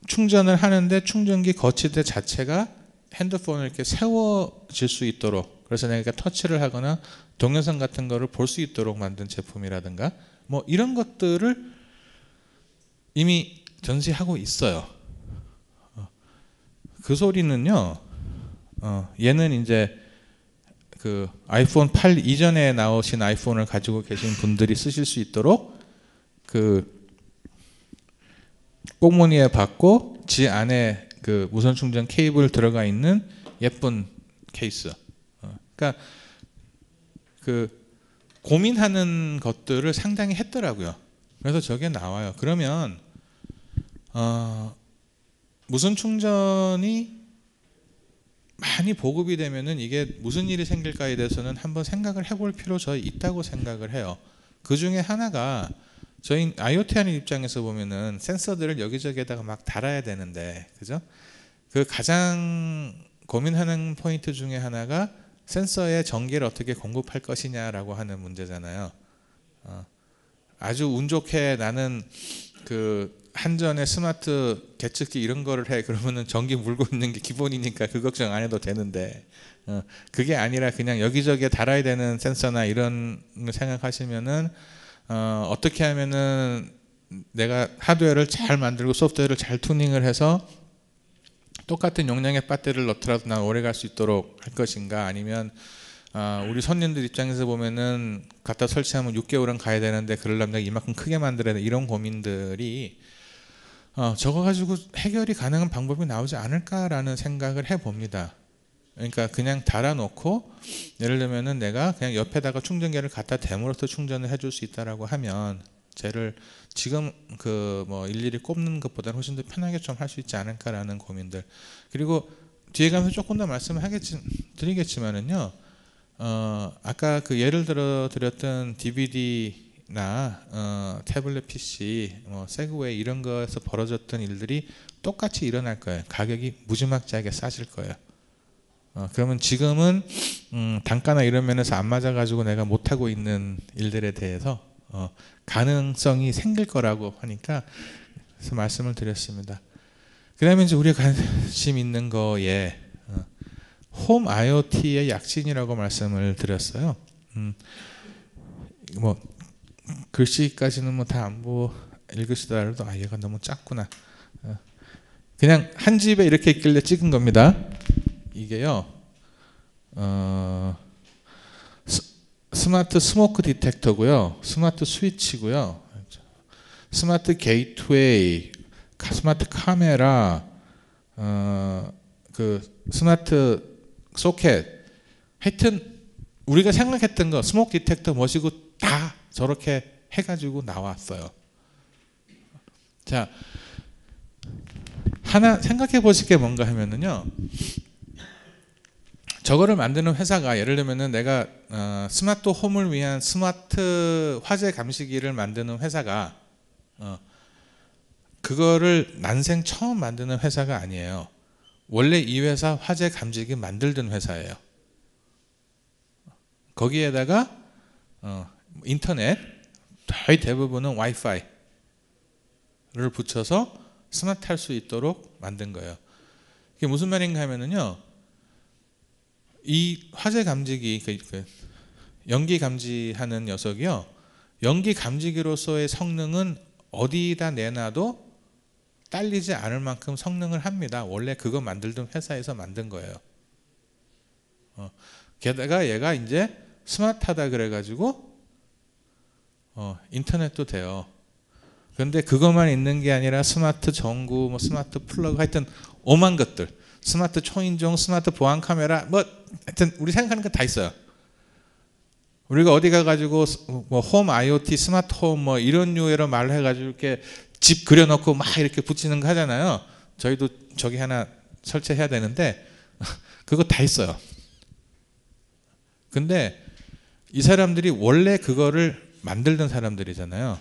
충전을 하는데 충전기 거치대 자체가 핸드폰을 이렇게 세워질 수 있도록, 그래서 내가 터치를 하거나 동영상 같은 거를 볼 수 있도록 만든 제품이라든가 뭐 이런 것들을 이미 전시하고 있어요. 그 소리는요, 얘는 이제 그 아이폰 8 이전에 나오신 아이폰을 가지고 계신 분들이 쓰실 수 있도록 그 꽁무니에 받고 지 안에 그 무선 충전 케이블 들어가 있는 예쁜 케이스. 그러니까 그 고민하는 것들을 상당히 했더라고요. 그래서 저게 나와요. 그러면 무선 충전이 많이 보급이 되면은 이게 무슨 일이 생길까에 대해서는 한번 생각을 해볼 필요 저희 있다고 생각을 해요. 그 중에 하나가 저희 IoT 하는 입장에서 보면은 센서들을 여기저기에다가 막 달아야 되는데, 그죠? 그 가장 고민하는 포인트 중에 하나가 센서에 전기를 어떻게 공급할 것이냐라고 하는 문제잖아요. 아주 운 좋게 나는 그 한전의 스마트 계측기 이런 거를 해, 그러면은 전기 물고 있는 게 기본이니까 그 걱정 안 해도 되는데, 그게 아니라 그냥 여기저기에 달아야 되는 센서나 이런 생각하시면은 어떻게 하면은 내가 하드웨어를 잘 만들고 소프트웨어를 잘 투닝을 해서 똑같은 용량의 배터리를 넣더라도 난 오래 갈 수 있도록 할 것인가, 아니면 우리 손님들 입장에서 보면은 갖다 설치하면 6개월은 가야 되는데 그러려면 내가 이만큼 크게 만들어야 돼, 이런 고민들이 저거 가지고 해결이 가능한 방법이 나오지 않을까라는 생각을 해봅니다. 그러니까 그냥 달아놓고 예를 들면은 내가 그냥 옆에다가 충전기를 갖다 댐으로써 충전을 해줄 수 있다라고 하면 쟤를 지금 그 뭐 일일이 꼽는 것보다는 훨씬 더 편하게 좀 할 수 있지 않을까라는 고민들. 그리고 뒤에 가면서 조금 더 말씀을 드리겠지만은요, 아까 그 예를 들어 드렸던 DVD나 태블릿 PC, 세그웨이 이런 거에서 벌어졌던 일들이 똑같이 일어날 거예요. 가격이 무지막지하게 싸질 거예요. 그러면 지금은 단가나 이런 면에서 안 맞아가지고 내가 못하고 있는 일들에 대해서 가능성이 생길 거라고 하니까 그래서 말씀을 드렸습니다. 그 다음에 이제 우리가 관심 있는 거에 홈 IoT의 약진이라고 말씀을 드렸어요. 뭐 글씨까지는 뭐 다 안 읽으시더라도 얘가 너무 작구나. 그냥 한 집에 이렇게 있길래 찍은 겁니다. 이게요, 스마트 스모크 디텍터고요, 스마트 스위치고요, 스마트 게이트웨이, 스마트 카메라, 그 스마트 소켓, 하여튼 우리가 생각했던 거 스모크 디텍터 뭐시고 다 저렇게 해가지고 나왔어요. 자, 하나 생각해 보실 게 뭔가 하면은요, 저거를 만드는 회사가 예를 들면은 내가 스마트 홈을 위한 스마트 화재 감시기를 만드는 회사가 그거를 난생 처음 만드는 회사가 아니에요. 원래 이 회사 화재 감지기 만들던 회사예요. 거기에다가 인터넷, 거의 대부분은 와이파이를 붙여서 스마트 할 수 있도록 만든 거예요. 이게 무슨 말인가 하면은요, 이 화재 감지기, 그 연기 감지하는 녀석이요, 연기 감지기로서의 성능은 어디다 내놔도 딸리지 않을 만큼 성능을 합니다. 원래 그거 만들던 회사에서 만든 거예요. 게다가 얘가 이제 스마트하다 그래가지고 인터넷도 돼요. 그런데 그것만 있는 게 아니라 스마트 전구, 뭐 스마트 플러그, 하여튼 오만 것들, 스마트 초인종, 스마트 보안 카메라, 뭐 하여튼 우리 생각하는 거 다 있어요. 우리가 어디 가가지고 뭐 홈 IoT, 스마트 홈 뭐 이런 류로 말을 해가지고 이렇게 집 그려놓고 막 이렇게 붙이는 거 하잖아요. 저희도 저기 하나 설치해야 되는데 그거 다 있어요. 근데 이 사람들이 원래 그거를 만들던 사람들이잖아요.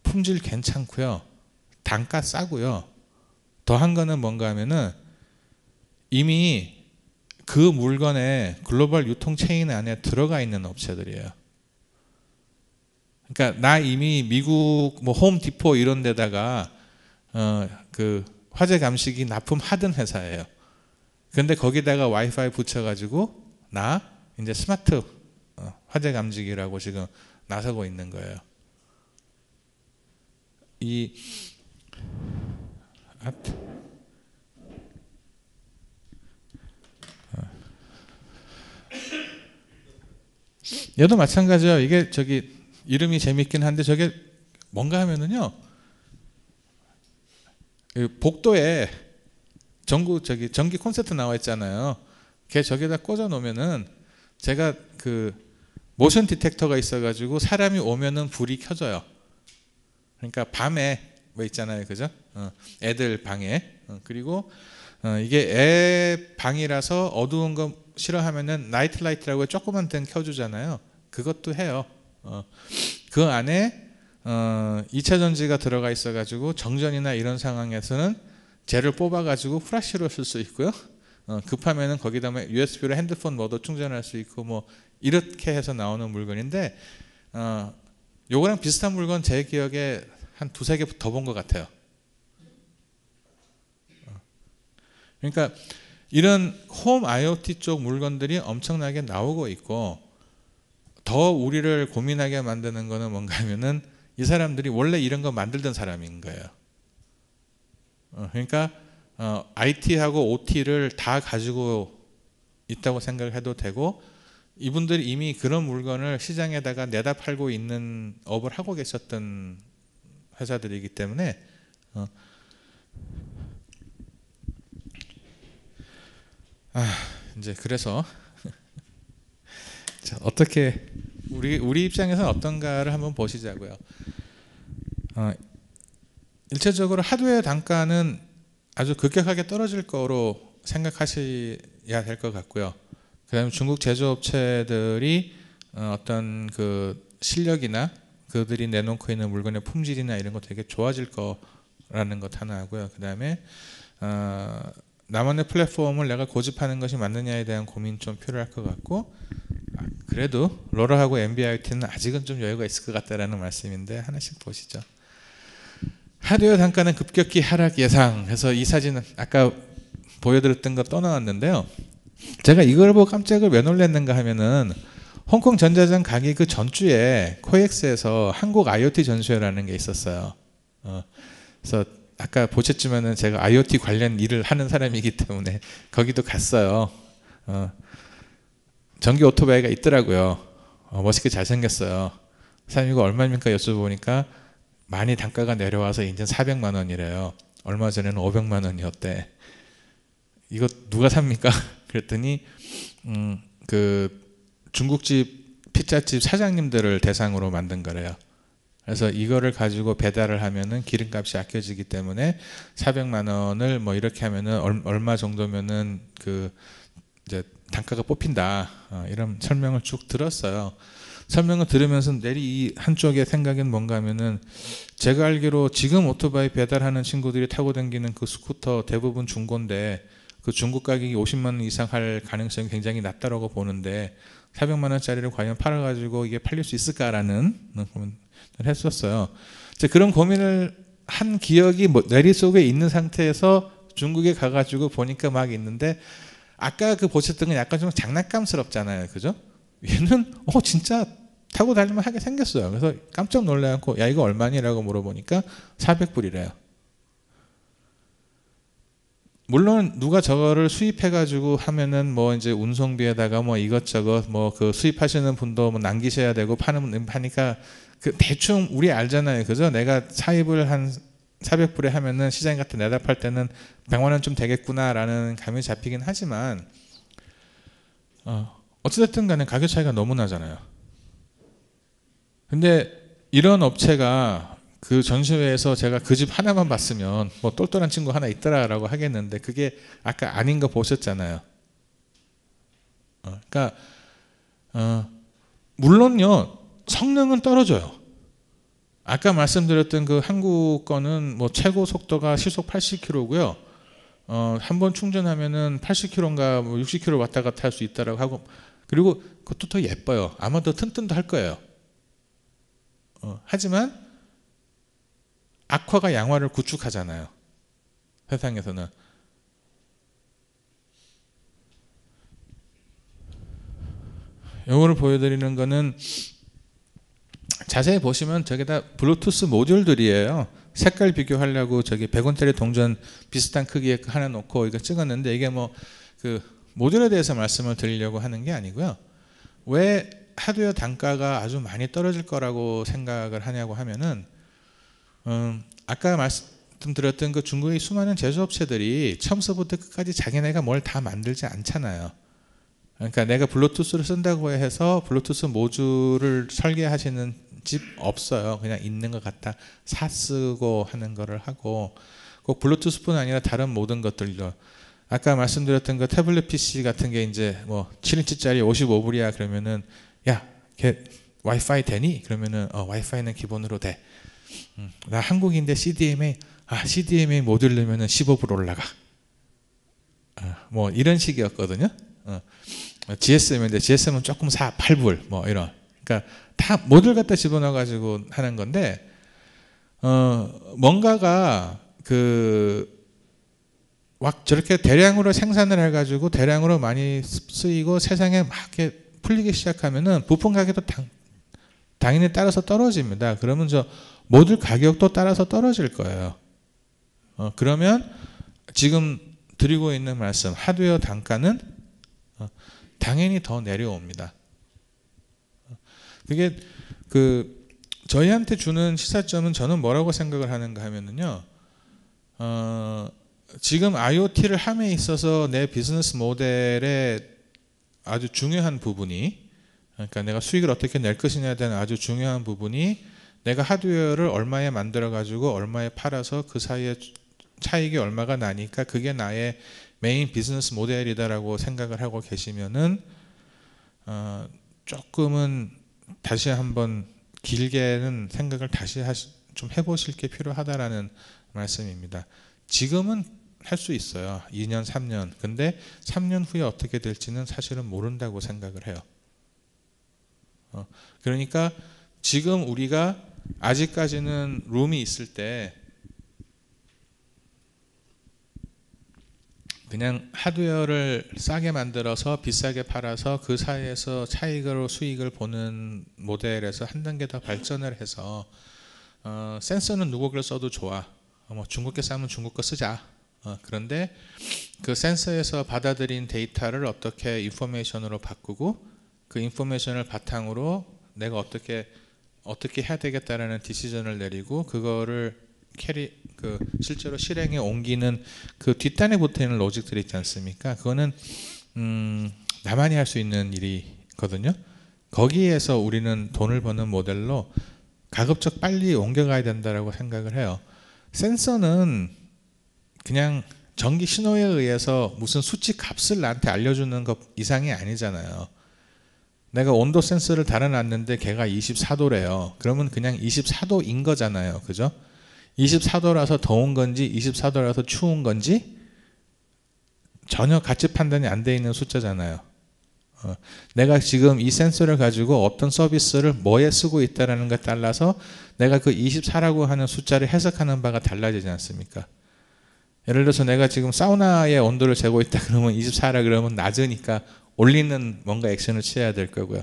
품질 괜찮고요, 단가 싸고요. 더한 거는 뭔가 하면은 이미 그 물건에 글로벌 유통 체인 안에 들어가 있는 업체들이에요. 그러니까 나 이미 미국 뭐 홈디포 이런 데다가 그 화재 감시기 납품하던 회사예요. 근데 거기다가 와이파이 붙여가지고 나 이제 스마트 화재 감지기라고 지금 나서고 있는 거예요. 얘도 마찬가지예요. 이게 저기 이름이 재밌긴 한데 저게 뭔가 하면은요, 복도에 전기 콘센트 나와 있잖아요. 걔 저기다 꽂아 놓으면은 제가 그 모션 디텍터가 있어가지고 사람이 오면은 불이 켜져요. 그러니까 밤에 뭐 있잖아요, 그죠? 애들 방에. 그리고 이게 애 방이라서 어두운 거 싫어하면은 나이트 라이트라고 조그만 등 켜주잖아요. 그것도 해요. 그 안에 2차 전지가 들어가 있어가지고 정전이나 이런 상황에서는 젤을 뽑아가지고 프라시로 쓸 수 있고요. 급하면은 거기다 USB로 핸드폰 모두 충전할 수 있고 뭐 이렇게 해서 나오는 물건인데 요거랑 비슷한 물건 제 기억에 한 두세 개 더 본 것 같아요. 그러니까 이런 홈 IoT 쪽 물건들이 엄청나게 나오고 있고 더 우리를 고민하게 만드는 거는 뭔가 하면은 이 사람들이 원래 이런 거 만들던 사람인 거예요. 그러니까 IT하고 OT를 다 가지고 있다고 생각해도 되고 이분들이 이미 그런 물건을 시장에다가 내다 팔고 있는 업을 하고 계셨던 회사들이기 때문에 이제 그래서 자, 어떻게 우리 입장에서는 어떤가를 한번 보시자고요. 일차적으로 하드웨어 단가는 아주 급격하게 떨어질 거로 생각하셔야 될 것 같고요. 그다음에 중국 제조업체들이 어떤 그 실력이나 그들이 내놓고 있는 물건의 품질이나 이런 거 되게 좋아질 거라는 것 하나 하고요. 그다음에 나만의 플랫폼을 내가 고집하는 것이 맞느냐에 대한 고민 좀 필요할 것 같고 그래도 로라하고 NB-IoT는 아직은 좀 여유가 있을 것 같다라는 말씀인데 하나씩 보시죠. 하드웨어 단가는 급격히 하락 예상 해서 이 사진은 아까 보여드렸던 거 또 나왔는데요. 제가 이걸 보고 깜짝을 왜 놀랐는가 하면은 홍콩 전자장 가기 그 전주에 코엑스에서 한국 IoT 전시회라는 게 있었어요. 그래서 아까 보셨지만은 제가 IoT 관련 일을 하는 사람이기 때문에 거기도 갔어요. 전기 오토바이가 있더라고요. 멋있게 잘생겼어요. 사장님 이거 얼마입니까 여쭤보니까 많이 단가가 내려와서 이제 400만 원이래요. 얼마 전에는 500만 원이었대. 이거 누가 삽니까? 그랬더니 그 중국집 피자집 사장님들을 대상으로 만든 거래요. 그래서 이거를 가지고 배달을 하면은 기름값이 아껴지기 때문에 400만 원을 뭐 이렇게 하면은 얼마 정도면은 그 이제 단가가 뽑힌다. 이런 설명을 쭉 들었어요. 설명을 들으면서 내리 이 한쪽의 생각은 뭔가 하면은 제가 알기로 지금 오토바이 배달하는 친구들이 타고 다니는 그 스쿠터 대부분 중고인데 그 중고 가격이 50만 원 이상 할 가능성이 굉장히 낮다라고 보는데 400만 원짜리를 과연 팔아가지고 이게 팔릴 수 있을까라는 고민을 했었어요. 이제 그런 고민을 한 기억이 머릿속에 있는 상태에서 중국에 가가지고 보니까 막 있는데 아까 그 보셨던 건 약간 좀 장난감스럽잖아요. 그죠? 얘는 진짜 타고 다닐만 하게 생겼어요. 그래서 깜짝 놀라갖고 야 이거 얼마니라고 물어보니까 400불이래요. 물론 누가 저거를 수입해가지고 하면은 뭐 이제 운송비에다가 뭐 이것저것 뭐 그 수입하시는 분도 뭐 남기셔야 되고 파니까 그 대충 우리 알잖아요. 그죠? 내가 사입을 한 400불에 하면은 시장 같은 내다 팔 때는 100만 원 좀 되겠구나라는 감이 잡히긴 하지만 어찌됐든 간에 가격 차이가 너무 나잖아요. 근데 이런 업체가 그 전시회에서 제가 그 집 하나만 봤으면 뭐 똘똘한 친구 하나 있더라라고 하겠는데 그게 아까 아닌 거 보셨잖아요. 그러니까 물론요 성능은 떨어져요. 아까 말씀드렸던 그 한국 거는 뭐 최고 속도가 시속 80km고요. 한 번 충전하면은 80km인가 뭐 60km 왔다 갔다 할 수 있다라고 하고 그리고 그것도 더 예뻐요. 아마 더 튼튼도 할 거예요. 하지만 악화가 양화를 구축하잖아요. 세상에서는. 이거를 보여드리는 거는 자세히 보시면 저게 다 블루투스 모듈들이에요. 색깔 비교하려고 저기 100원짜리 동전 비슷한 크기의 하나 놓고 이거 찍었는데 이게 뭐 그 모듈에 대해서 말씀을 드리려고 하는 게 아니고요. 왜 하드웨어 단가가 아주 많이 떨어질 거라고 생각을 하냐고 하면은 아까 말씀드렸던 그 중국의 수많은 제조업체들이 처음서부터 끝까지 자기네가 뭘 다 만들지 않잖아요. 그러니까 내가 블루투스를 쓴다고 해서 블루투스 모듈을 설계하시는 집 없어요. 그냥 있는 것 같아 사 쓰고 하는 거를 하고 꼭 블루투스뿐 아니라 다른 모든 것들도 아까 말씀드렸던 그 태블릿 PC 같은 게 이제 뭐 7인치짜리 55불이야 그러면은 야 걔 와이파이 되니? 그러면은 와이파이는 기본으로 돼. 나 한국인데 CDMA CDMA 모듈 넣으면은 15% 올라가. 뭐 이런 식이었거든요. GSM인데 GSM은 조금 8불 뭐 이런. 그러니까 다 모듈 갖다 집어넣어 가지고 하는 건데 뭔가가 막 저렇게 대량으로 생산을 해가지고 대량으로 많이 쓰이고 세상에 막 이렇게 풀리기 시작하면은 부품 가격도 당연히 따라서 떨어집니다. 그러면 저 모듈 가격도 따라서 떨어질 거예요. 그러면 지금 드리고 있는 말씀 하드웨어 단가는 당연히 더 내려옵니다. 그게 저희한테 주는 시사점은 저는 뭐라고 생각을 하는가 하면은요. 지금 IoT를 함에 있어서 내 비즈니스 모델의 아주 중요한 부분이, 그러니까 내가 수익을 어떻게 낼 것이냐에 대한 아주 중요한 부분이 내가 하드웨어를 얼마에 만들어 가지고 얼마에 팔아서 그 사이에 차익이 얼마가 나니까 그게 나의 메인 비즈니스 모델이다라고 생각을 하고 계시면은 조금은 다시 한번 길게는 생각을 다시 좀 해보실 게 필요하다라는 말씀입니다. 지금은 할 수 있어요. 2년, 3년. 근데 3년 후에 어떻게 될지는 사실은 모른다고 생각을 해요. 그러니까 지금 우리가 아직까지는 룸이 있을 때 그냥 하드웨어를 싸게 만들어서 비싸게 팔아서 그 사이에서 차익으로 수익을 보는 모델에서 한 단계 더 발전을 해서 센서는 누구 걸 써도 좋아. 뭐 중국 게 싸면 중국 거 쓰자. 그런데 그 센서에서 받아들인 데이터를 어떻게 인포메이션으로 바꾸고 그 인포메이션을 바탕으로 내가 어떻게 해야 되겠다라는 디시전을 내리고 그거를 실제로 실행에 옮기는 그 뒷단에 붙어있는 로직들이 있지 않습니까? 그거는 나만이 할 수 있는 일이거든요. 거기에서 우리는 돈을 버는 모델로 가급적 빨리 옮겨가야 된다고 생각을 해요. 센서는 그냥 전기 신호에 의해서 무슨 수치 값을 나한테 알려주는 것 이상이 아니잖아요. 내가 온도 센서를 달아놨는데 걔가 24도래요. 그러면 그냥 24도인 거잖아요. 그죠? 24도라서 더운 건지 24도라서 추운 건지 전혀 가치 판단이 안 돼 있는 숫자잖아요. 내가 지금 이 센서를 가지고 어떤 서비스를 뭐에 쓰고 있다는 것에 따라서 내가 그 24라고 하는 숫자를 해석하는 바가 달라지지 않습니까? 예를 들어서 내가 지금 사우나의 온도를 재고 있다 그러면 24라 그러면 낮으니까 올리는 뭔가 액션을 취해야 될 거고요.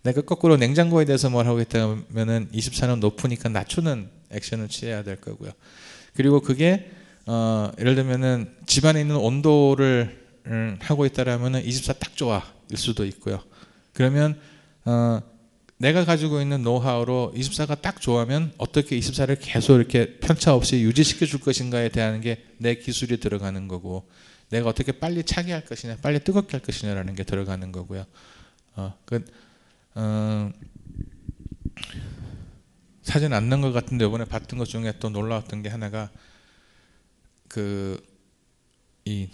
내가 거꾸로 냉장고에 대해서 뭘 하고 있다면은 24는 높으니까 낮추는 액션을 취해야 될 거고요. 그리고 그게 예를 들면은 집안에 있는 온도를 하고 있다라면은 24 딱 좋아 일 수도 있고요. 그러면 내가 가지고 있는 노하우로 24가 딱 좋아하면 어떻게 24를 계속 이렇게 편차 없이 유지시켜 줄 것인가에 대한 게 내 기술이 들어가는 거고, 내가 어떻게 빨리 차게 할 것이냐, 빨리 뜨겁게 할 것이냐라는 게 들어가는 거고요. 사진 안 넣은 것 같은데 이번에 봤던 것 중에 또 놀라웠던 게 하나가 이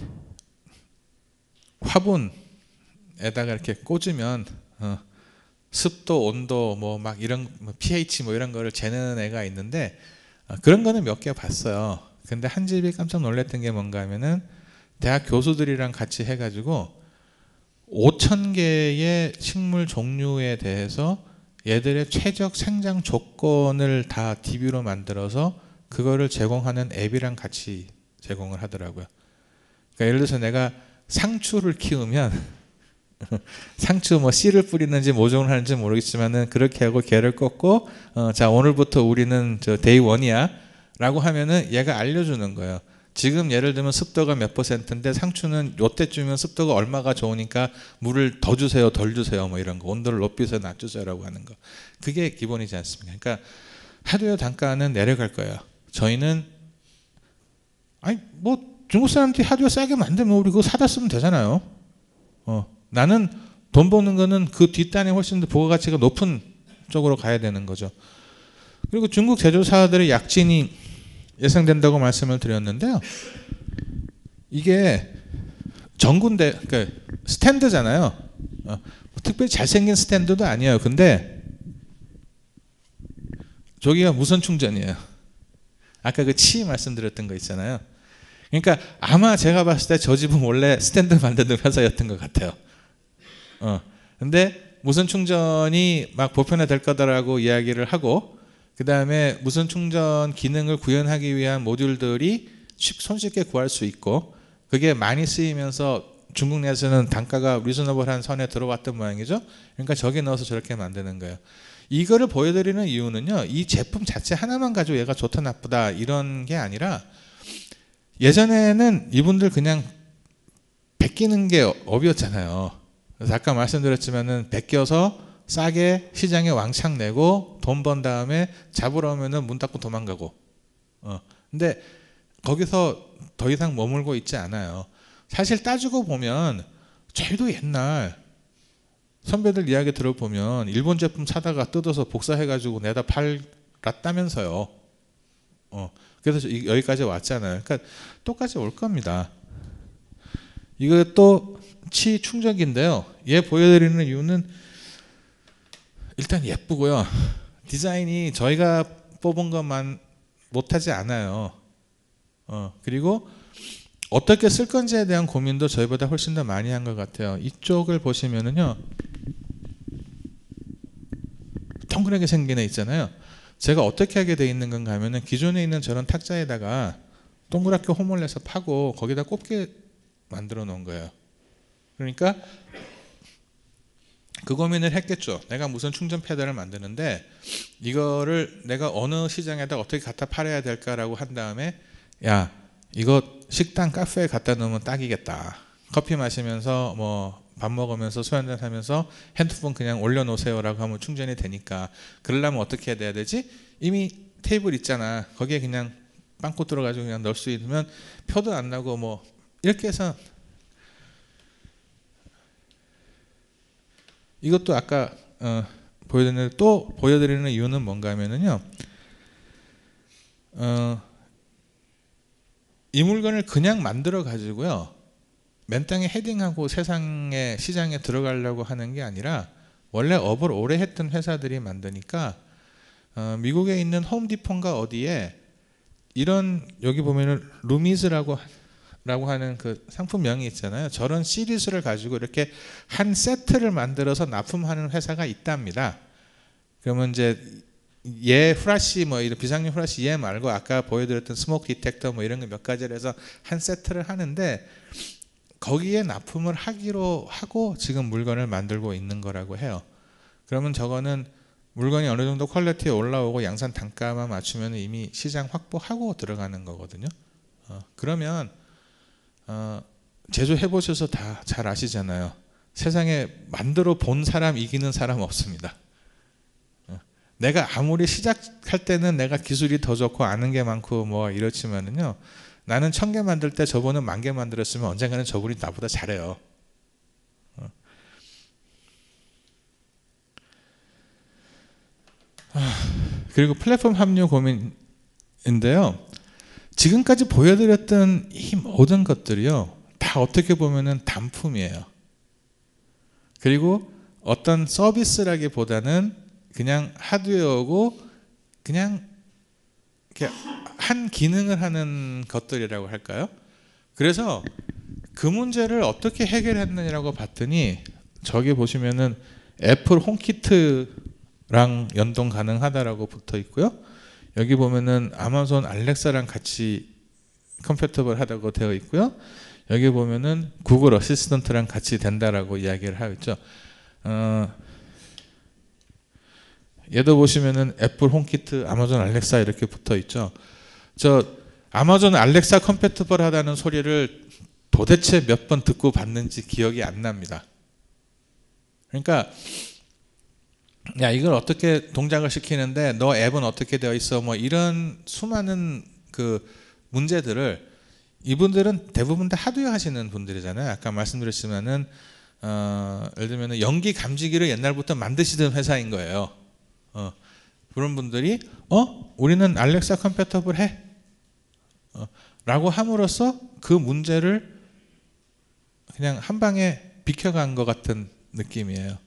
화분에다가 이렇게 꽂으면 습도, 온도, 뭐 막 이런 pH 뭐 이런 거를 재는 애가 있는데 그런 거는 몇 개 봤어요. 근데 한 집이 깜짝 놀랐던 게 뭔가 하면은 대학 교수들이랑 같이 해가지고 5,000개의 식물 종류에 대해서 얘들의 최적 생장 조건을 다 DB로 만들어서 그거를 제공하는 앱이랑 같이 제공을 하더라고요. 그러니까 예를 들어서 내가 상추를 키우면 상추 뭐 씨를 뿌리는지 모종을 하는지 모르겠지만은 그렇게 하고 걔를 꺾고 자 오늘부터 우리는 저 데이 원이야 라고 하면은 얘가 알려주는 거예요. 지금 예를 들면 습도가 몇 %인데 상추는 요때쯤이면 습도가 얼마가 좋으니까 물을 더 주세요 덜 주세요 뭐 이런 거, 온도를 높이세요 낮추세요 라고 하는 거, 그게 기본이지 않습니까? 그러니까 하드웨어 단가는 내려갈 거예요. 저희는 뭐 중국 사람들이 하드웨어 싸게 만들면 우리 그거 사다 쓰면 되잖아요. 나는 돈 버는 거는 그 뒷단에 훨씬 더 부가가치가 높은 쪽으로 가야 되는 거죠. 그리고 중국 제조사들의 약진이 예상된다고 말씀을 드렸는데요. 이게 전군데 그러니까 스탠드잖아요. 특별히 잘생긴 스탠드도 아니에요. 근데 저기가 무선 충전이에요. 아까 그 치 말씀드렸던 거 있잖아요. 그러니까 아마 제가 봤을 때 저 집은 원래 스탠드 만드는 회사였던 것 같아요. 근데 무선 충전이 막 보편화될 거다라고 이야기를 하고, 그 다음에 무선 충전 기능을 구현하기 위한 모듈들이 손쉽게 구할 수 있고, 그게 많이 쓰이면서 중국 내에서는 단가가 리저너블한 선에 들어왔던 모양이죠. 그러니까 저기 넣어서 저렇게 만드는 거예요. 이거를 보여드리는 이유는요, 이 제품 자체 하나만 가지고 얘가 좋다 나쁘다 이런 게 아니라, 예전에는 이분들 그냥 베끼는 게 업이었잖아요. 그래서 아까 말씀드렸지만은 베껴서 싸게 시장에 왕창 내고 돈 번 다음에 잡으러 오면은 문 닫고 도망가고. 근데 거기서 더 이상 머물고 있지 않아요. 사실 따지고 보면 저희도 옛날 선배들 이야기 들어보면 일본 제품 사다가 뜯어서 복사해가지고 내다 팔았다면서요. 그래서 여기까지 왔잖아요. 그러니까 똑같이 올 겁니다. 이것도 치 충전기인데요. 얘 보여드리는 이유는 일단 예쁘고요. 디자인이 저희가 뽑은 것만 못하지 않아요. 그리고 어떻게 쓸 건지에 대한 고민도 저희보다 훨씬 더 많이 한 것 같아요. 이쪽을 보시면은요, 동그랗게 생긴 애 있잖아요. 제가 어떻게 하게 돼 있는 건가 하면은 기존에 있는 저런 탁자에다가 동그랗게 홈을 내서 파고 거기다 꼽게 만들어 놓은 거예요. 그러니까 그 고민을 했겠죠. 내가 무슨 충전 패드를 만드는데 이거를 내가 어느 시장에다 어떻게 갖다 팔아야 될까라고 한 다음에, 야, 이거 식당 카페에 갖다 놓으면 딱이겠다. 커피 마시면서 뭐 밥 먹으면서 술 한잔 하면서 핸드폰 그냥 올려놓으세요라고 하면 충전이 되니까, 그러려면 어떻게 해야 되지? 이미 테이블 있잖아. 거기에 그냥 빵꾸 들어가지고 그냥 넣을 수 있으면 표도 안 나고 뭐 이렇게 해서. 이것도 아까 보여드리는 이유는 뭔가 하면은요, 이 물건을 그냥 만들어 가지고요 맨땅에 헤딩하고 세상에 시장에 들어가려고 하는 게 아니라, 원래 업을 오래 했던 회사들이 만드니까, 미국에 있는 홈디포인가 어디에 이런, 여기 보면은 루미즈라고 하는 그 상품명이 있잖아요. 저런 시리즈를 가지고 이렇게 한 세트를 만들어서 납품하는 회사가 있답니다. 그러면 이제 얘 후라시 뭐 이런 비상용 후라시 얘 말고 아까 보여드렸던 스모크 디텍터 뭐 이런 거 몇 가지를 해서 한 세트를 하는데, 거기에 납품을 하기로 하고 지금 물건을 만들고 있는 거라고 해요. 그러면 저거는 물건이 어느 정도 퀄리티에 올라오고 양산 단가만 맞추면 이미 시장 확보하고 들어가는 거거든요. 그러면 제조해 보셔서 다 잘 아시잖아요. 세상에 만들어 본 사람 이기는 사람 없습니다. 내가 아무리 시작할 때는 내가 기술이 더 좋고 아는 게 많고 뭐 이렇지만은요, 나는 1000개 만들 때 저분은 10,000개 만들었으면 언젠가는 저분이 나보다 잘해요. 그리고 플랫폼 합류 고민인데요, 지금까지 보여드렸던 이 모든 것들이요 다 어떻게 보면은 단품이에요. 그리고 어떤 서비스라기보다는 그냥 하드웨어고 그냥 이렇게 한 기능을 하는 것들이라고 할까요? 그래서 그 문제를 어떻게 해결했느냐고 봤더니, 저기 보시면은 애플 홈키트랑 연동 가능하다라고 붙어 있고요. 여기 보면은 아마존 알렉사랑 같이 컴패터블 하다고 되어 있고요. 여기 보면은 구글 어시스턴트랑 같이 된다라고 이야기를 하고 있죠. 얘도 보시면은 애플 홈키트, 아마존 알렉사 이렇게 붙어 있죠. 저 아마존 알렉사 컴패터블 하다는 소리를 도대체 몇 번 듣고 봤는지 기억이 안 납니다. 그러니까 야, 이걸 어떻게 동작을 시키는데 너 앱은 어떻게 되어 있어, 뭐 이런 수많은 그 문제들을, 이분들은 대부분 다 하드웨어 하시는 분들이잖아요. 아까 말씀드렸지만은 예를 들면 연기 감지기를 옛날부터 만드시던 회사인 거예요. 그런 분들이 우리는 알렉사 컴패터블 해 라고 함으로써 그 문제를 그냥 한 방에 비켜간 것 같은 느낌이에요.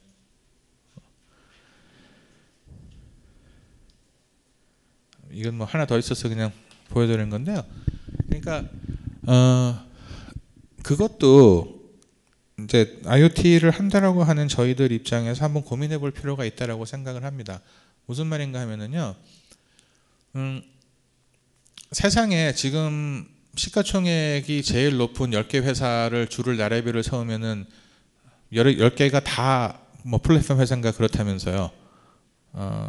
이건 뭐 하나 더 있어서 그냥 보여드리는 건데요. 그러니까 그것도 이제 IoT를 한다라고 하는 저희들 입장에서 한번 고민해 볼 필요가 있다라고 생각을 합니다. 무슨 말인가 하면은요. 세상에 지금 시가총액이 제일 높은 10개 회사를 줄을 나래비를 세우면은 10개가 다 뭐 플랫폼 회사인가 그렇다면서요.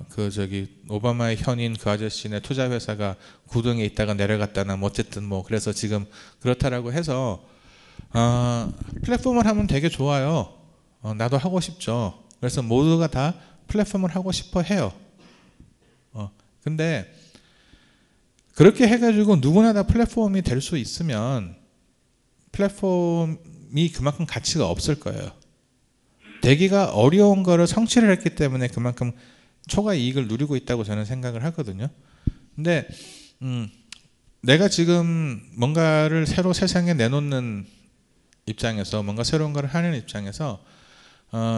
그 저기 오바마의 현인 그 아저씨네 투자 회사가 구등에 있다가 내려갔다나 뭐 어쨌든 뭐 그래서 지금 그렇다라고 해서 플랫폼을 하면 되게 좋아요. 나도 하고 싶죠. 그래서 모두가 다 플랫폼을 하고 싶어 해요. 근데 그렇게 해가지고 누구나 다 플랫폼이 될 수 있으면 플랫폼이 그만큼 가치가 없을 거예요. 되기가 어려운 거를 성취를 했기 때문에 그만큼 초과 이익을 누리고 있다고 저는 생각을 하거든요. 근데 내가 지금 뭔가를 새로 세상에 내놓는 입장에서 뭔가 새로운 걸 하는 입장에서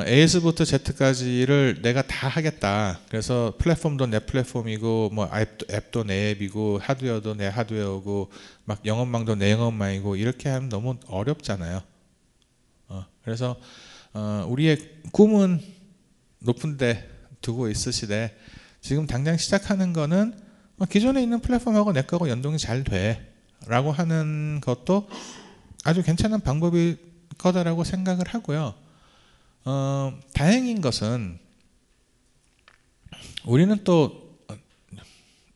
A에서부터 Z까지를 내가 다 하겠다. 그래서 플랫폼도 내 플랫폼이고 뭐 앱도 내 앱이고 하드웨어도 내 하드웨어고 막 영업망도 내 영업망이고 이렇게 하면 너무 어렵잖아요. 그래서 우리의 꿈은 높은 데 두고 있으시되 지금 당장 시작하는 거는 기존에 있는 플랫폼하고 내 거하고 연동이 잘 돼 라고 하는 것도 아주 괜찮은 방법일 거다라고 생각을 하고요. 다행인 것은 우리는 또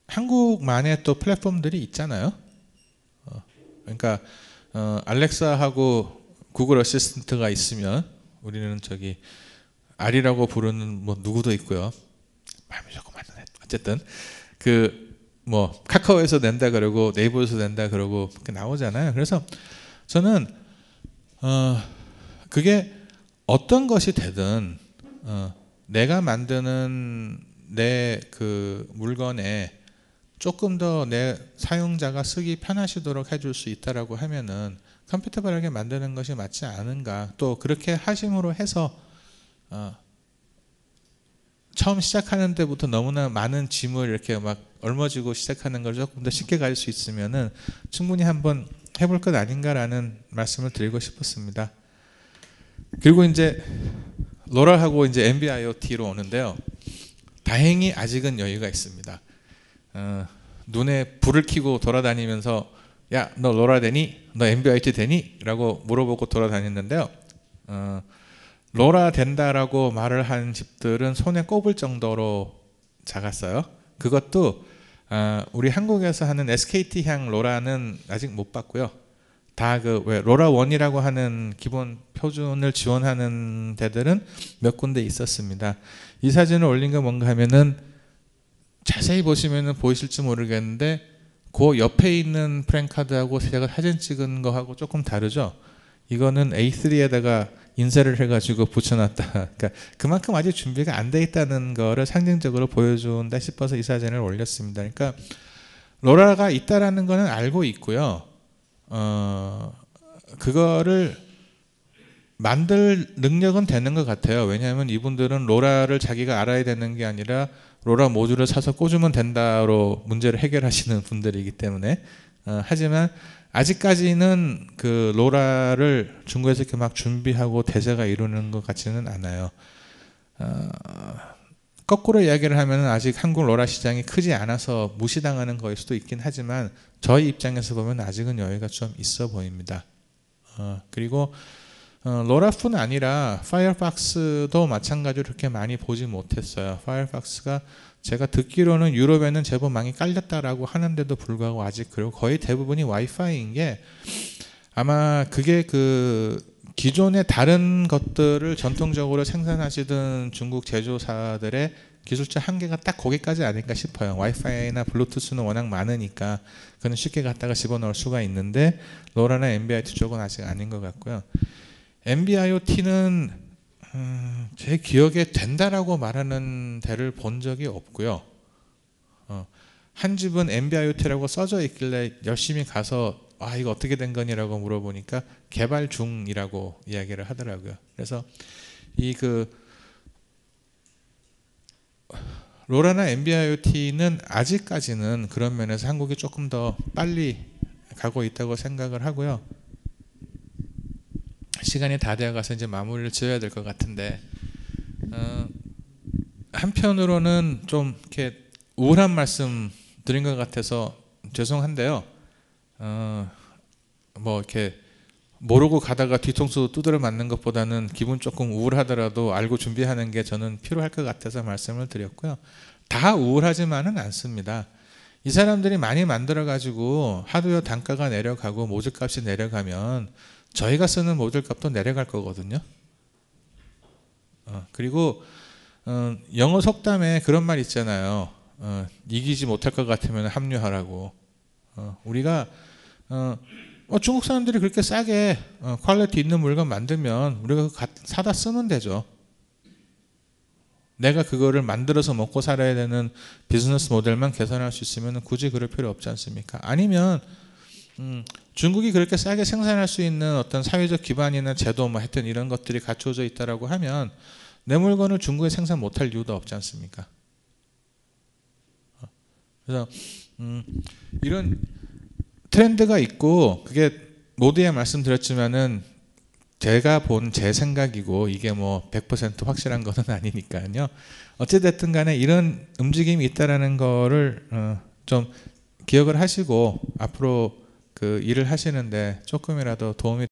한국만의 또 플랫폼들이 있잖아요. 그러니까 알렉사하고 구글 어시스턴트가 있으면 우리는 저기 R이라고 부르는 뭐 누구도 있고요. 마음이 조금 안 나네. 어쨌든 그 뭐 카카오에서 낸다 그러고 네이버에서 낸다 그러고 그렇게 나오잖아요. 그래서 저는 그게 어떤 것이 되든 내가 만드는 내 그 물건에 조금 더 내 사용자가 쓰기 편하시도록 해줄 수 있다라고 하면은 컴패티블하게 만드는 것이 맞지 않은가. 또 그렇게 하심으로 해서 처음 시작하는 때부터 너무나 많은 짐을 이렇게 막 얼머지고 시작하는 걸 조금 더 쉽게 갈 수 있으면은 충분히 한번 해볼 것 아닌가라는 말씀을 드리고 싶었습니다. 그리고 이제 로라하고 이제 NB-IoT로 오는데요. 다행히 아직은 여유가 있습니다. 눈에 불을 켜고 돌아다니면서 야, 너 로라 되니? 너 NB-IoT 되니? 라고 물어보고 돌아다녔는데요. 로라 된다라고 말을 한 집들은 손에 꼽을 정도로 작았어요. 그것도 우리 한국에서 하는 SKT향 로라는 아직 못 봤고요. 다 그 왜 로라 원이라고 하는 기본 표준을 지원하는 데들은 몇 군데 있었습니다. 이 사진을 올린 게 뭔가 하면은 자세히 보시면은 보이실지 모르겠는데 그 옆에 있는 프랭카드하고 제가 사진 찍은 거하고 조금 다르죠. 이거는 A3에다가 인쇄를 해가지고 붙여놨다. 그러니까 그만큼 아직 준비가 안 돼 있다는 거를 상징적으로 보여준다 싶어서 이 사진을 올렸습니다. 그러니까 로라가 있다라는 거는 알고 있고요. 그거를 만들 능력은 되는 것 같아요. 왜냐하면 이분들은 로라를 자기가 알아야 되는 게 아니라 로라 모듈을 사서 꽂으면 된다로 문제를 해결하시는 분들이기 때문에 하지만 아직까지는 그 로라를 중국에서 이렇게 막 준비하고 대세가 이루는 것 같지는 않아요. 거꾸로 이야기를 하면 아직 한국 로라 시장이 크지 않아서 무시당하는 거일 수도 있긴 하지만 저희 입장에서 보면 아직은 여유가 좀 있어 보입니다. 그리고 로라뿐 아니라 파이어박스도 마찬가지로 그렇게 많이 보지 못했어요. 파이어박스가 제가 듣기로는 유럽에는 제법 많이 깔렸다라고 하는데도 불구하고 아직 그리고 거의 대부분이 와이파이인 게 아마 그게 그 기존의 다른 것들을 전통적으로 생산하시던 중국 제조사들의 기술적 한계가 딱 거기까지 아닐까 싶어요. 와이파이나 블루투스는 워낙 많으니까 그건 쉽게 갖다가 집어넣을 수가 있는데 로라나 NB-IoT 쪽은 아직 아닌 것 같고요. NB-IoT는 제 기억에 된다라고 말하는 데를 본 적이 없고요. 한 집은 NB-IoT라고 써져 있길래 열심히 가서 이거 어떻게 된 거니라고 물어보니까 개발 중이라고 이야기를 하더라고요. 그래서 이 그 로라나 NB-IoT는 아직까지는 그런 면에서 한국이 조금 더 빨리 가고 있다고 생각을 하고요. 시간이 다 되어가서 이제 마무리를 지어야 될 것 같은데, 한편으로는 좀 이렇게 우울한 말씀 드린 것 같아서 죄송한데요. 뭐 이렇게 모르고 가다가 뒤통수 두드려 맞는 것보다는 기분 조금 우울하더라도 알고 준비하는 게 저는 필요할 것 같아서 말씀을 드렸고요. 다 우울하지만은 않습니다. 이 사람들이 많이 만들어 가지고 하드웨어 단가가 내려가고 모듈값이 내려가면 저희가 쓰는 모듈값도 내려갈 거거든요. 그리고 영어 속담에 그런 말 있잖아요. 이기지 못할 것 같으면 합류하라고. 우리가 중국 사람들이 그렇게 싸게 퀄리티 있는 물건 만들면 우리가 사다 쓰면 되죠. 내가 그거를 만들어서 먹고 살아야 되는 비즈니스 모델만 개선할 수 있으면 굳이 그럴 필요 없지 않습니까? 아니면 중국이 그렇게 싸게 생산할 수 있는 어떤 사회적 기반이나 제도 뭐 하여튼 이런 것들이 갖춰져 있다라고 하면 내 물건을 중국에 생산 못할 이유도 없지 않습니까? 그래서 이런 트렌드가 있고, 그게 모두에 말씀드렸지만은 제가 본 제 생각이고 이게 뭐 100% 확실한 것은 아니니까요. 어찌됐든 간에 이런 움직임이 있다라는 거를 좀 기억을 하시고 앞으로 그 일을 하시는데 조금이라도 도움이